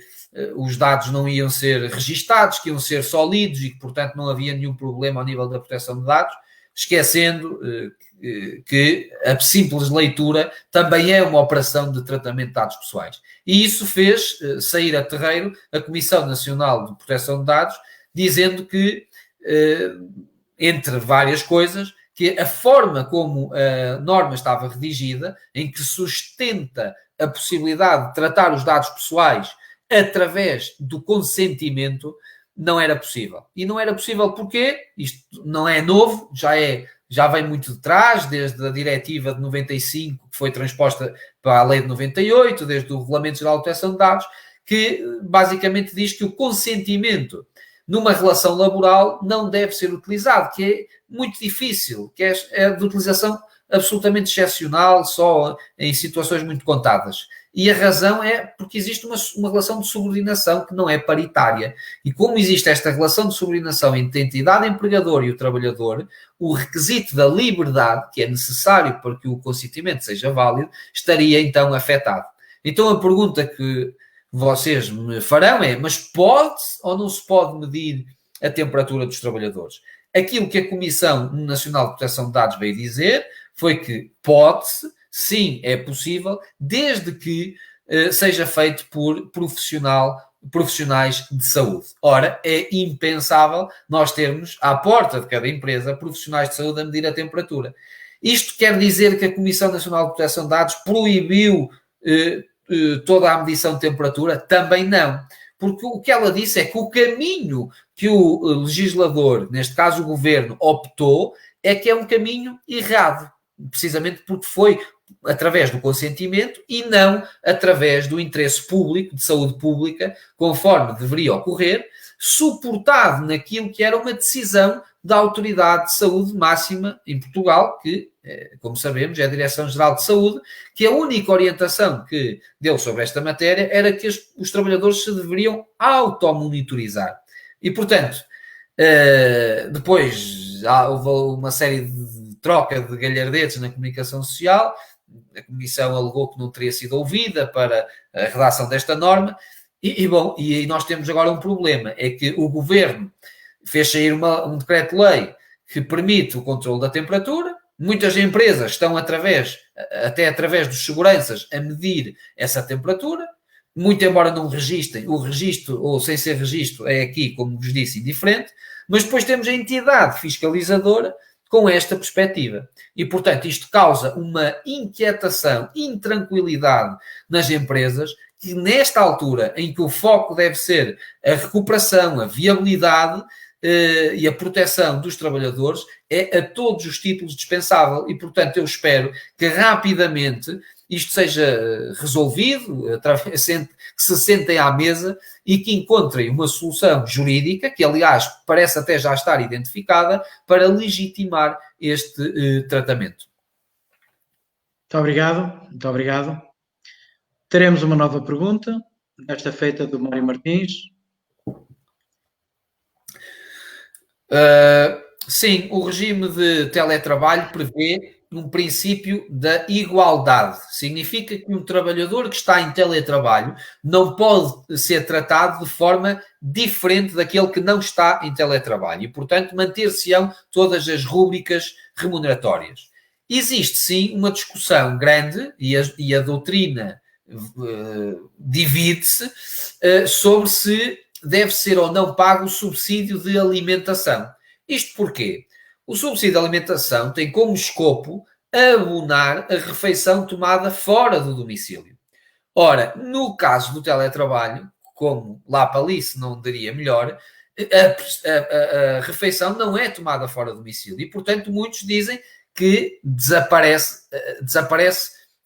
os dados não iam ser registados, que iam ser só lidos e que, portanto, não havia nenhum problema ao nível da proteção de dados, esquecendo que a simples leitura também é uma operação de tratamento de dados pessoais. E isso fez sair a terreiro a Comissão Nacional de Proteção de Dados, dizendo que, entre várias coisas, que a forma como a norma estava redigida, em que sustenta a possibilidade de tratar os dados pessoais através do consentimento, não era possível. E não era possível porque isto não é novo, já vem muito de trás, desde a diretiva de 95, que foi transposta para a lei de 98, desde o Regulamento Geral de Proteção de Dados, que basicamente diz que o consentimento numa relação laboral não deve ser utilizado, que é muito difícil, que é de utilização absolutamente excepcional, só em situações muito contadas. E a razão é porque existe uma relação de subordinação que não é paritária. E como existe esta relação de subordinação entre a entidade empregadora e o trabalhador, o requisito da liberdade, que é necessário para que o consentimento seja válido, estaria então afetado. Então a pergunta que vocês me farão é, mas pode-se ou não se pode medir a temperatura dos trabalhadores? Aquilo que a Comissão Nacional de Proteção de Dados veio dizer foi que pode-se, sim, é possível, desde que seja feito por profissionais de saúde. Ora, é impensável nós termos à porta de cada empresa profissionais de saúde a medir a temperatura. Isto quer dizer que a Comissão Nacional de Proteção de Dados proibiu toda a medição de temperatura? Também não. Porque o que ela disse é que o caminho que o legislador, neste caso o governo, optou, é que é um caminho errado. Precisamente porque foi através do consentimento e não através do interesse público, de saúde pública, conforme deveria ocorrer, suportado naquilo que era uma decisão da Autoridade de Saúde Máxima em Portugal, que, como sabemos, é a Direção-Geral de Saúde, que a única orientação que deu sobre esta matéria era que os trabalhadores se deveriam automonitorizar. E, portanto, depois já houve uma série de troca de galhardetes na comunicação social. A Comissão alegou que não teria sido ouvida para a redação desta norma. E nós temos agora um problema, é que o Governo fez sair um decreto-lei que permite o controle da temperatura. Muitas empresas estão até através dos seguranças a medir essa temperatura, muito embora não registrem, o registro ou sem ser registro é aqui, como vos disse, indiferente, mas depois temos a entidade fiscalizadora com esta perspectiva. E, portanto, isto causa uma inquietação, intranquilidade nas empresas, que nesta altura em que o foco deve ser a recuperação, a viabilidade e a proteção dos trabalhadores, é a todos os títulos dispensável. E, portanto, eu espero que rapidamente isto seja resolvido, que se sentem à mesa e que encontrem uma solução jurídica, que aliás parece até já estar identificada, para legitimar este tratamento. Muito obrigado. Teremos uma nova pergunta, desta feita do Mário Martins. Sim, o regime de teletrabalho prevê um princípio da igualdade. Significa que um trabalhador que está em teletrabalho não pode ser tratado de forma diferente daquele que não está em teletrabalho e, portanto, manter-se-ão todas as rúbricas remuneratórias. Existe, sim, uma discussão grande e a doutrina divide-se sobre se deve ser ou não pago o subsídio de alimentação. Isto porquê? O subsídio de alimentação tem como escopo abonar a refeição tomada fora do domicílio. Ora, no caso do teletrabalho, como lá para ali se não daria melhor, a refeição não é tomada fora do domicílio e, portanto, muitos dizem que desaparece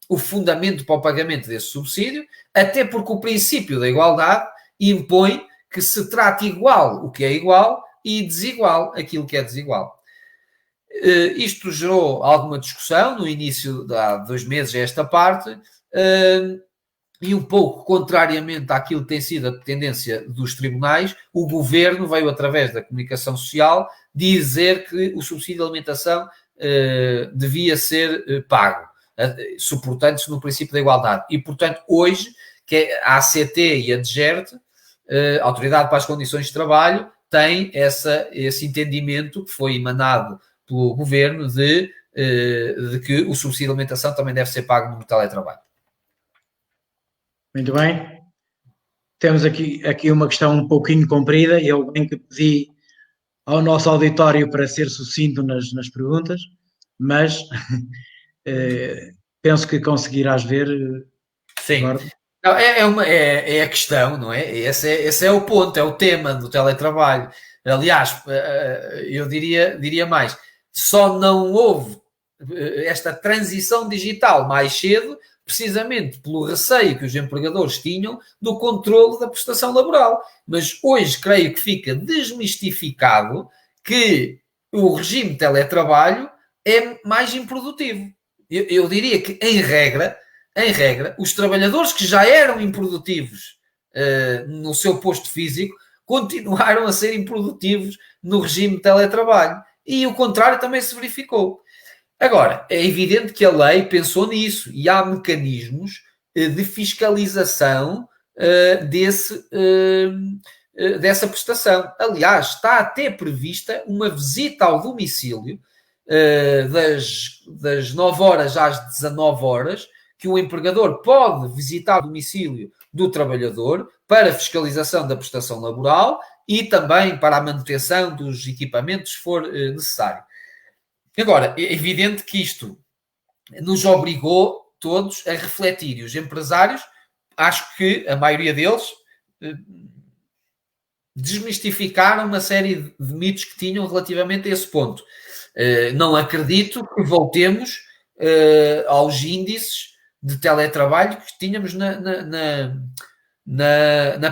o fundamento para o pagamento desse subsídio, até porque o princípio da igualdade impõe que se trate igual o que é igual e desigual aquilo que é desigual. Isto gerou alguma discussão no início de há 2 meses a esta parte, e um pouco contrariamente àquilo que tem sido a tendência dos tribunais, o Governo veio, através da comunicação social, dizer que o subsídio de alimentação devia ser pago, suportando-se no princípio da igualdade. E, portanto, hoje, que a ACT e a DGERT, a Autoridade para as Condições de Trabalho, tem esse entendimento que foi emanado pelo Governo de que o subsídio de alimentação também deve ser pago no teletrabalho. Muito bem. Temos aqui uma questão um pouquinho comprida e eu bem que pedi ao nosso auditório para ser sucinto nas perguntas, mas penso que conseguirás ver. Sim. Não, é a questão, não é? Esse é o ponto, é o tema do teletrabalho. Aliás, eu diria mais, só não houve esta transição digital mais cedo, precisamente pelo receio que os empregadores tinham do controle da prestação laboral. Mas hoje creio que fica desmistificado que o regime de teletrabalho é mais improdutivo. Eu diria que, em regra, os trabalhadores que já eram improdutivos no seu posto físico continuaram a ser improdutivos no regime de teletrabalho. E o contrário também se verificou. Agora, é evidente que a lei pensou nisso e há mecanismos de fiscalização dessa prestação. Aliás, está até prevista uma visita ao domicílio das 9 horas às 19 horas, que o empregador pode visitar o domicílio do trabalhador para fiscalização da prestação laboral e também para a manutenção dos equipamentos, se for necessário. Agora, é evidente que isto nos obrigou todos a refletir, e os empresários, acho que a maioria deles desmistificaram uma série de mitos que tinham relativamente a esse ponto. Não acredito que voltemos aos índices de teletrabalho que tínhamos na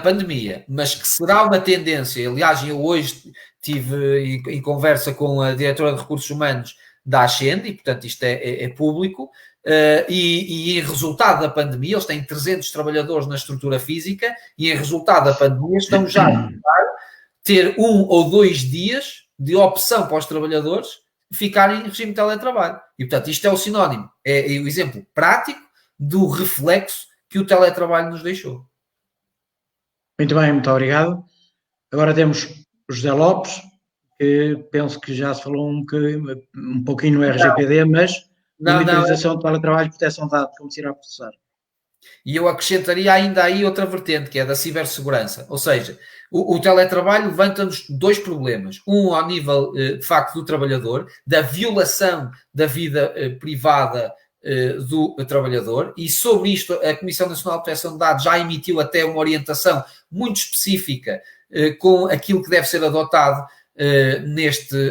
pandemia, mas que será uma tendência. Aliás, eu hoje estive em conversa com a diretora de Recursos Humanos da Ascend, e portanto isto é público, e em resultado da pandemia, eles têm 300 trabalhadores na estrutura física, e em resultado da pandemia estão já a ter 1 ou 2 dias de opção para os trabalhadores ficarem em regime de teletrabalho. E, portanto, isto é o sinónimo, é o exemplo prático do reflexo que o teletrabalho nos deixou. Muito bem, muito obrigado. Agora temos o José Lopes, que penso que já se falou um pouquinho no RGPD, mas monitorização de teletrabalho e proteção de dados, como se irá processar? E eu acrescentaria ainda aí outra vertente, que é da cibersegurança. Ou seja, o teletrabalho levanta-nos dois problemas. Um ao nível, de facto, do trabalhador, da violação da vida privada do trabalhador, e sobre isto a Comissão Nacional de Proteção de Dados já emitiu até uma orientação muito específica com aquilo que deve ser adotado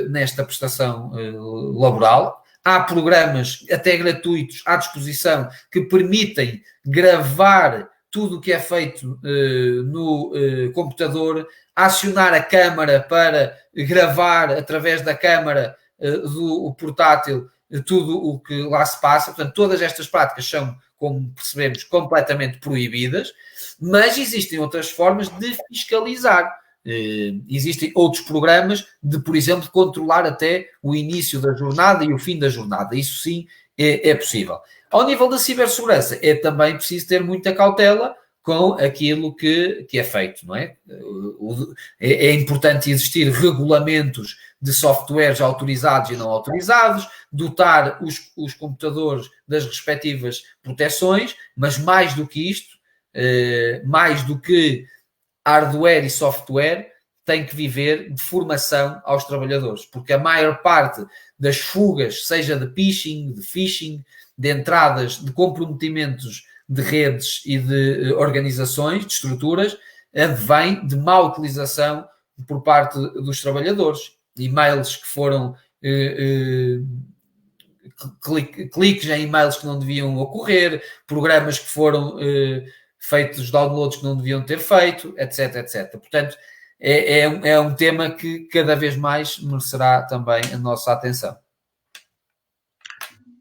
nesta prestação laboral. Há programas até gratuitos à disposição que permitem gravar tudo o que é feito no computador, acionar a câmara para gravar através da câmara do portátil tudo o que lá se passa. Portanto, todas estas práticas são, como percebemos, completamente proibidas, mas existem outras formas de fiscalizar. Existem outros programas de, por exemplo, controlar até o início da jornada e o fim da jornada. Isso sim é possível. Ao nível da cibersegurança, é também preciso ter muita cautela com aquilo que é feito, não é? É importante existir regulamentos de softwares autorizados e não autorizados, dotar os computadores das respectivas proteções, mas mais do que isto, mais do que hardware e software, tem que viver de formação aos trabalhadores, porque a maior parte das fugas, seja de phishing, de entradas, de comprometimentos de redes e de organizações, de estruturas, advém de má utilização por parte dos trabalhadores. E-mails que foram cliques em e-mails que não deviam ocorrer, programas que foram feitos downloads que não deviam ter feito, etc, etc. Portanto, é um tema que cada vez mais merecerá também a nossa atenção.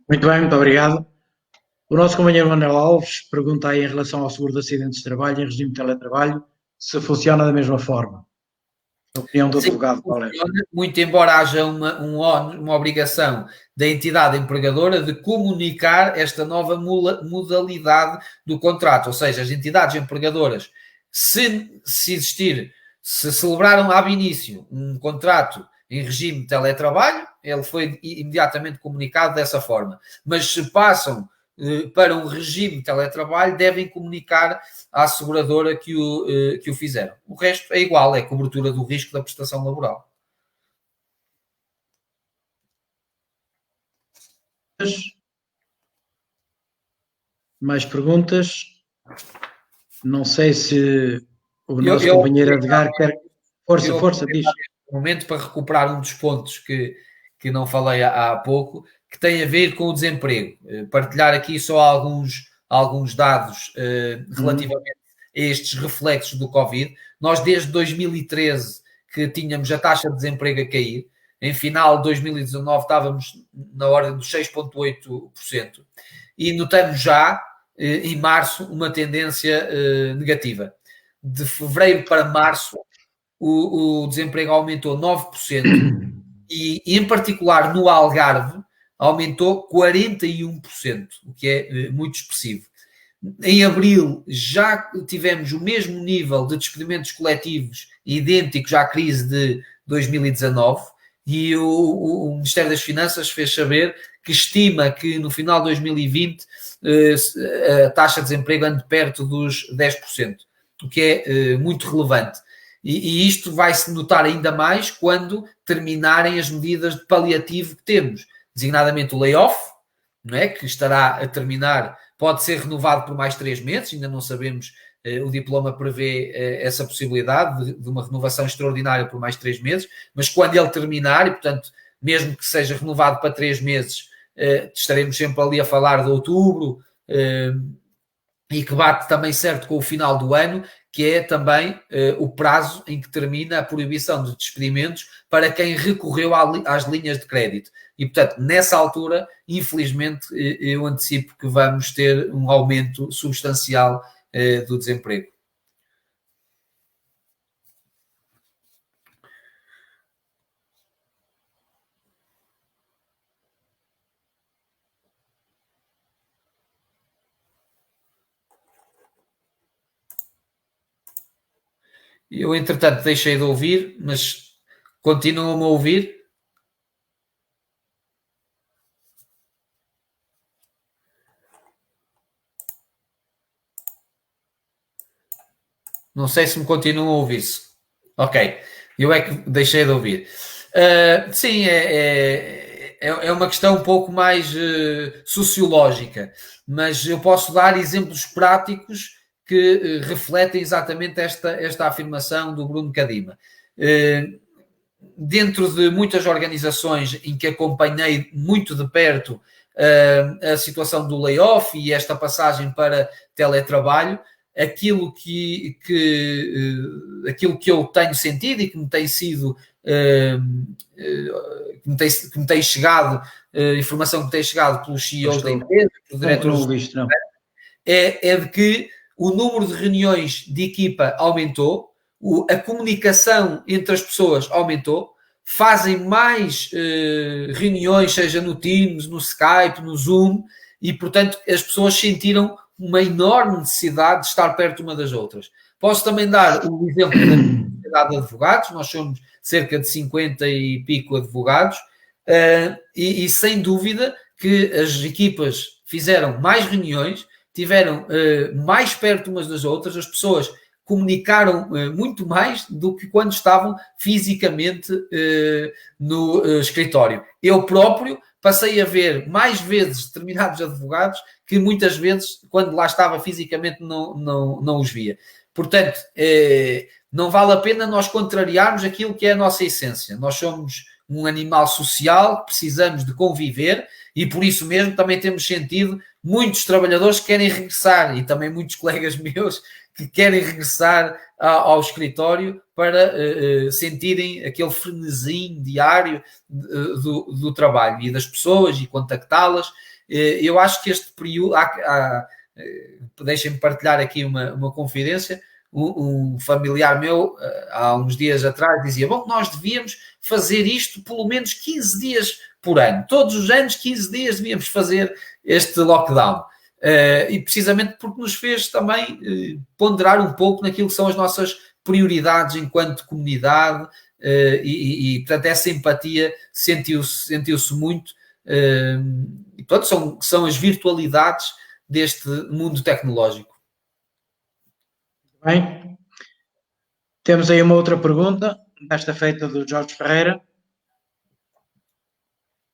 Muito bem, muito obrigado. O nosso companheiro Manuel Alves pergunta aí em relação ao seguro de acidentes de trabalho em regime de teletrabalho, se funciona da mesma forma. A opinião do advogado, qual é? Muito embora haja uma obrigação da entidade empregadora de comunicar esta nova modalidade do contrato, ou seja, as entidades empregadoras, se celebraram ab início um contrato em regime de teletrabalho, ele foi imediatamente comunicado dessa forma, mas se passam para um regime de teletrabalho, devem comunicar à seguradora que o fizeram. O resto é igual, é cobertura do risco da prestação laboral. Mais perguntas? Não sei se o nosso companheiro Edgar quer... Força, diz. Um momento para recuperar um dos pontos que não falei há pouco, que tem a ver com o desemprego. Partilhar aqui só alguns dados relativamente a estes reflexos do Covid. Nós, desde 2013, que tínhamos a taxa de desemprego a cair. Em final de 2019 estávamos na ordem dos 6,8%. E notamos já, em março, uma tendência negativa. De fevereiro para março, o desemprego aumentou 9%. E, em particular, no Algarve, aumentou 41%, o que é muito expressivo. Em abril, já tivemos o mesmo nível de despedimentos coletivos idênticos à crise de 2019 e o Ministério das Finanças fez saber que estima que no final de 2020 a taxa de desemprego ande perto dos 10%, o que é muito relevante. E isto vai-se notar ainda mais quando terminarem as medidas de paliativo que temos, designadamente o layoff, não é? Que estará a terminar, pode ser renovado por mais 3 meses, ainda não sabemos, o diploma prevê essa possibilidade de uma renovação extraordinária por mais 3 meses, mas quando ele terminar, e portanto, mesmo que seja renovado para 3 meses, estaremos sempre ali a falar de outubro, e que bate também certo com o final do ano, que é também o prazo em que termina a proibição de despedimentos para quem recorreu às linhas de crédito. E, portanto, nessa altura, infelizmente, eu antecipo que vamos ter um aumento substancial do desemprego. Eu, entretanto, deixei de ouvir, mas continuam-me a ouvir? Não sei se me continuam a ouvir-se. Ok, eu é que deixei de ouvir. Sim, é uma questão um pouco mais sociológica, mas eu posso dar exemplos práticos que refletem exatamente esta afirmação do Bruno Cadima. Dentro de muitas organizações em que acompanhei muito de perto a situação do layoff e esta passagem para teletrabalho, aquilo que eu tenho sentido e que me tem sido que me tem chegado, informação que me tem chegado pelos CEOs da empresa, pelos diretores, é de que o número de reuniões de equipa aumentou, a comunicação entre as pessoas aumentou, fazem mais reuniões, seja no Teams, no Skype, no Zoom, e portanto as pessoas sentiram uma enorme necessidade de estar perto uma das outras. Posso também dar o exemplo da Sociedade de Advogados, nós somos cerca de 50 e pico advogados, e sem dúvida que as equipas fizeram mais reuniões, tiveram mais perto umas das outras, as pessoas comunicaram muito mais do que quando estavam fisicamente no escritório. Eu próprio passei a ver mais vezes determinados advogados que muitas vezes, quando lá estava fisicamente, não os via. Portanto, não vale a pena nós contrariarmos aquilo que é a nossa essência. Nós somos um animal social, precisamos de conviver e por isso mesmo também temos sentido muitos trabalhadores que querem regressar e também muitos colegas meus que querem regressar ao escritório para sentirem aquele frenesim diário do trabalho e das pessoas e contactá-las. Eu acho que este período, deixem-me partilhar aqui uma confidência, um familiar meu, há uns dias atrás, dizia, bom, nós devíamos fazer isto pelo menos 15 dias por ano. Todos os anos, 15 dias devíamos fazer este lockdown. E precisamente porque nos fez também ponderar um pouco naquilo que são as nossas prioridades enquanto comunidade e portanto, essa empatia sentiu-se muito. E, portanto, são as virtualidades deste mundo tecnológico. Bem, temos aí uma outra pergunta, desta feita do Jorge Ferreira.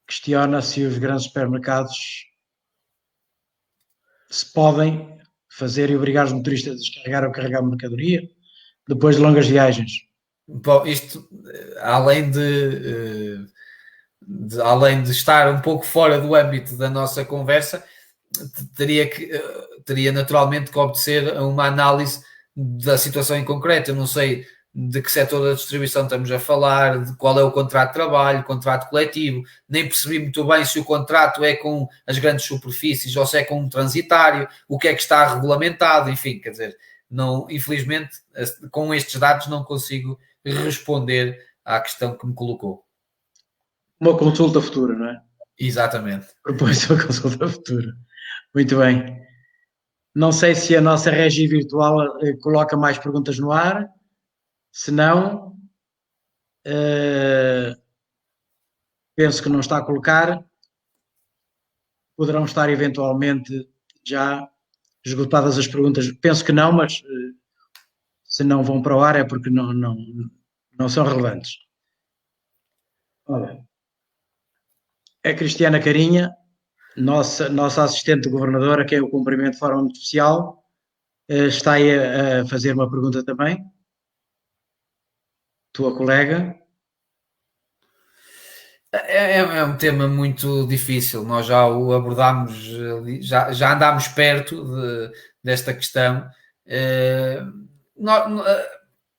Questiona se os grandes supermercados se podem fazer e obrigar os motoristas a descarregar ou carregar mercadoria depois de longas viagens. Bom, isto, além de estar um pouco fora do âmbito da nossa conversa, teria naturalmente que obedecer a uma análise da situação em concreto. Eu não sei de que setor da distribuição estamos a falar, de qual é o contrato de trabalho, contrato coletivo, nem percebi muito bem se o contrato é com as grandes superfícies ou se é com um transitário, o que é que está regulamentado, enfim, quer dizer, não, infelizmente, com estes dados não consigo responder à questão que me colocou. Uma consulta futura, não é? Exatamente. Propõe-se uma consulta futura. Muito bem. Não sei se a nossa régie virtual coloca mais perguntas no ar. Se não, penso que não está a colocar. Poderão estar eventualmente já esgotadas as perguntas. Penso que não, mas se não vão para o ar é porque não são relevantes. Olha, a Cristiana Carinha, nossa assistente de governadora, a quem eu cumprimento de forma muito especial, está aí a fazer uma pergunta também. Tua colega. É um tema muito difícil, nós já o abordámos, já andámos perto desta questão.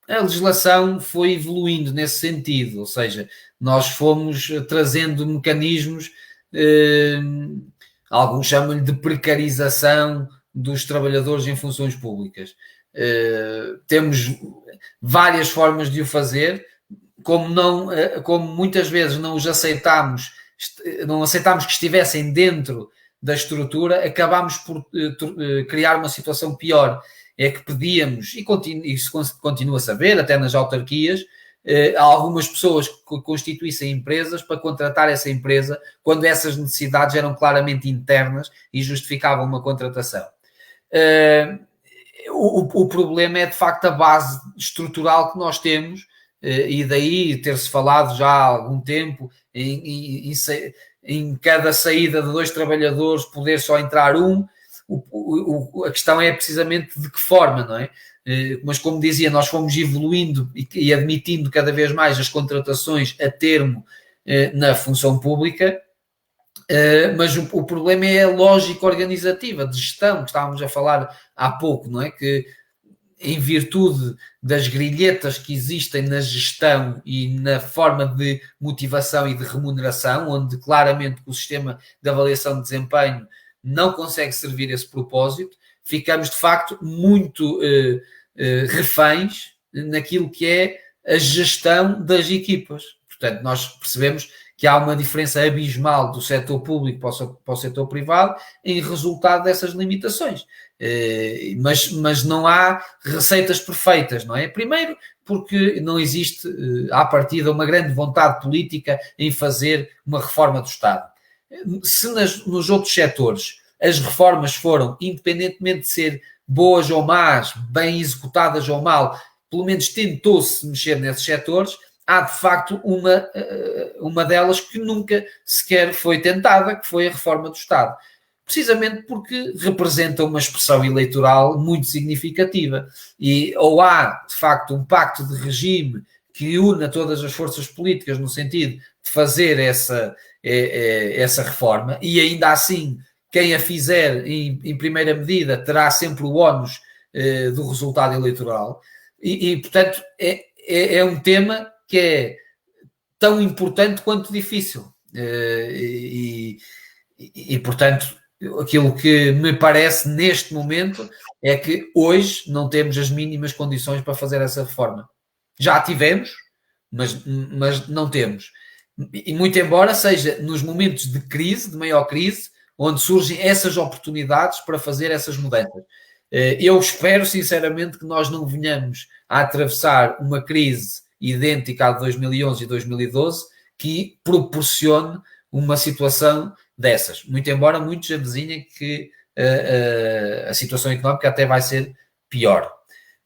A legislação foi evoluindo nesse sentido, ou seja, nós fomos trazendo mecanismos, alguns chamam-lhe de precarização dos trabalhadores em funções públicas. Temos várias formas de o fazer, como muitas vezes não aceitámos que estivessem dentro da estrutura, acabámos por criar uma situação pior. é que pedíamos, e isso continua-se a ver, até nas autarquias, algumas pessoas que constituíssem empresas para contratar essa empresa quando essas necessidades eram claramente internas e justificavam uma contratação. O problema é, de facto, a base estrutural que nós temos, e daí ter-se falado já há algum tempo em cada saída de 2 trabalhadores poder só entrar um. A questão é precisamente de que forma, não é? Mas, como dizia, nós fomos evoluindo e admitindo cada vez mais as contratações a termo na função pública, mas o problema é a lógica organizativa, de gestão, que estávamos a falar há pouco, não é? Que, em virtude das grilhetas que existem na gestão e na forma de motivação e de remuneração, onde claramente o sistema de avaliação de desempenho não consegue servir esse propósito, ficamos de facto muito reféns naquilo que é a gestão das equipas. Portanto, nós percebemos que há uma diferença abismal do setor público para o setor privado em resultado dessas limitações. Mas não há receitas perfeitas, não é? Primeiro, porque não existe, à partida, uma grande vontade política em fazer uma reforma do Estado. Se nos outros setores as reformas foram, independentemente de ser boas ou más, bem executadas ou mal, pelo menos tentou-se mexer nesses setores, há de facto uma delas que nunca sequer foi tentada, que foi a reforma do Estado. Precisamente porque representa uma expressão eleitoral muito significativa. Ou há, de facto, um pacto de regime que une todas as forças políticas no sentido de fazer essa reforma, e ainda assim, quem a fizer em primeira medida terá sempre o ónus do resultado eleitoral. Portanto, é um tema que é tão importante quanto difícil. Portanto, aquilo que me parece neste momento é que hoje não temos as mínimas condições para fazer essa reforma. Já a tivemos, mas não temos. E muito embora seja nos momentos de crise, de maior crise, onde surgem essas oportunidades para fazer essas mudanças. Eu espero, sinceramente, que nós não venhamos a atravessar uma crise idêntica à de 2011 e 2012 que proporcione uma situação dessas. Muito embora muitos avizinhem que a situação económica até vai ser pior.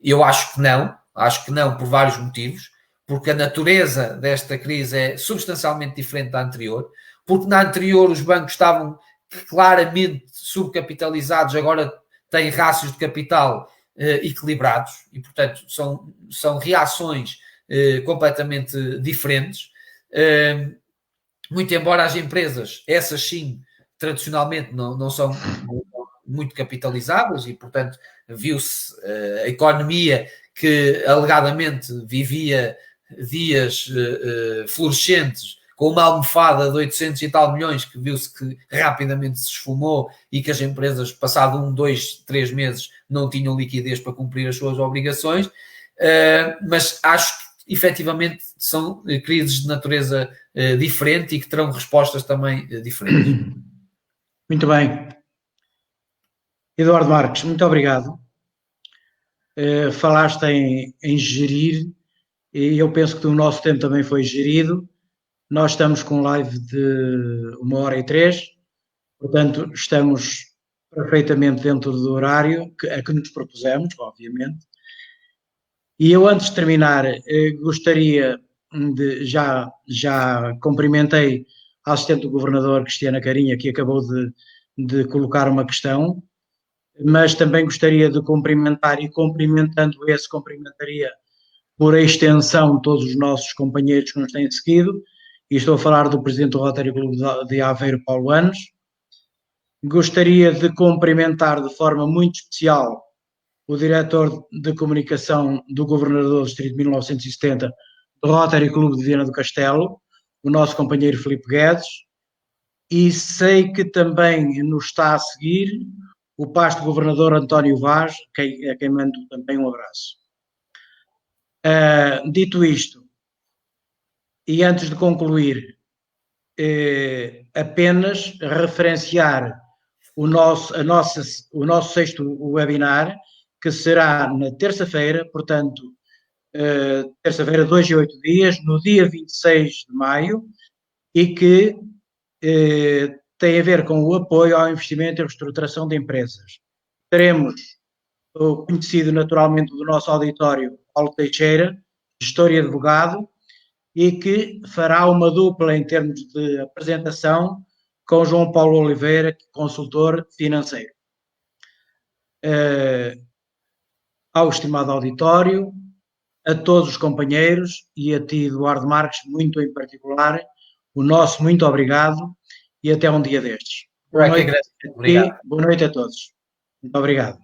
Eu acho que não por vários motivos, porque a natureza desta crise é substancialmente diferente da anterior, porque na anterior os bancos estavam claramente subcapitalizados, agora têm rácios de capital equilibrados e, portanto, são reações completamente diferentes. Muito embora as empresas, essas sim, tradicionalmente não são muito capitalizadas e, portanto, viu-se a economia que alegadamente vivia dias florescentes com uma almofada de 800 e tal milhões que viu-se que rapidamente se esfumou e que as empresas, passado 1, 2, 3 meses, não tinham liquidez para cumprir as suas obrigações. Mas acho que efetivamente são crises de natureza diferente e que terão respostas também diferentes. Muito bem. Eduardo Marques, muito obrigado. Falaste em gerir, e eu penso que o nosso tempo também foi gerido. Nós estamos com live de 1h03, portanto, estamos perfeitamente dentro do horário a que nos propusemos, obviamente. E eu, antes de terminar, gostaria de, já cumprimentei a assistente do governador, Cristiana Carinha, que acabou de colocar uma questão, mas também gostaria de cumprimentar, e cumprimentando esse, cumprimentaria por extensão todos os nossos companheiros que nos têm seguido, e estou a falar do presidente do Rotary Clube de Aveiro, Paulo Anos. Gostaria de cumprimentar de forma muito especial o diretor de comunicação do governador do Distrito de 1970 do Rotary Clube de Viana do Castelo, o nosso companheiro Filipe Guedes, e sei que também nos está a seguir o pasto governador António Vaz, a quem mando também um abraço. Dito isto, e antes de concluir, apenas referenciar o nosso 6º webinar, que será na terça-feira, portanto, terça-feira, 2 e 8 dias, no dia 26 de maio, e que tem a ver com o apoio ao investimento e reestruturação de empresas. Teremos o conhecido naturalmente do nosso auditório, Paulo Teixeira, gestor e advogado, e que fará uma dupla em termos de apresentação com João Paulo Oliveira, consultor financeiro. Ao estimado auditório, a todos os companheiros e a ti, Eduardo Marques, muito em particular, o nosso muito obrigado e até um dia destes. Boa noite a todos. Muito obrigado.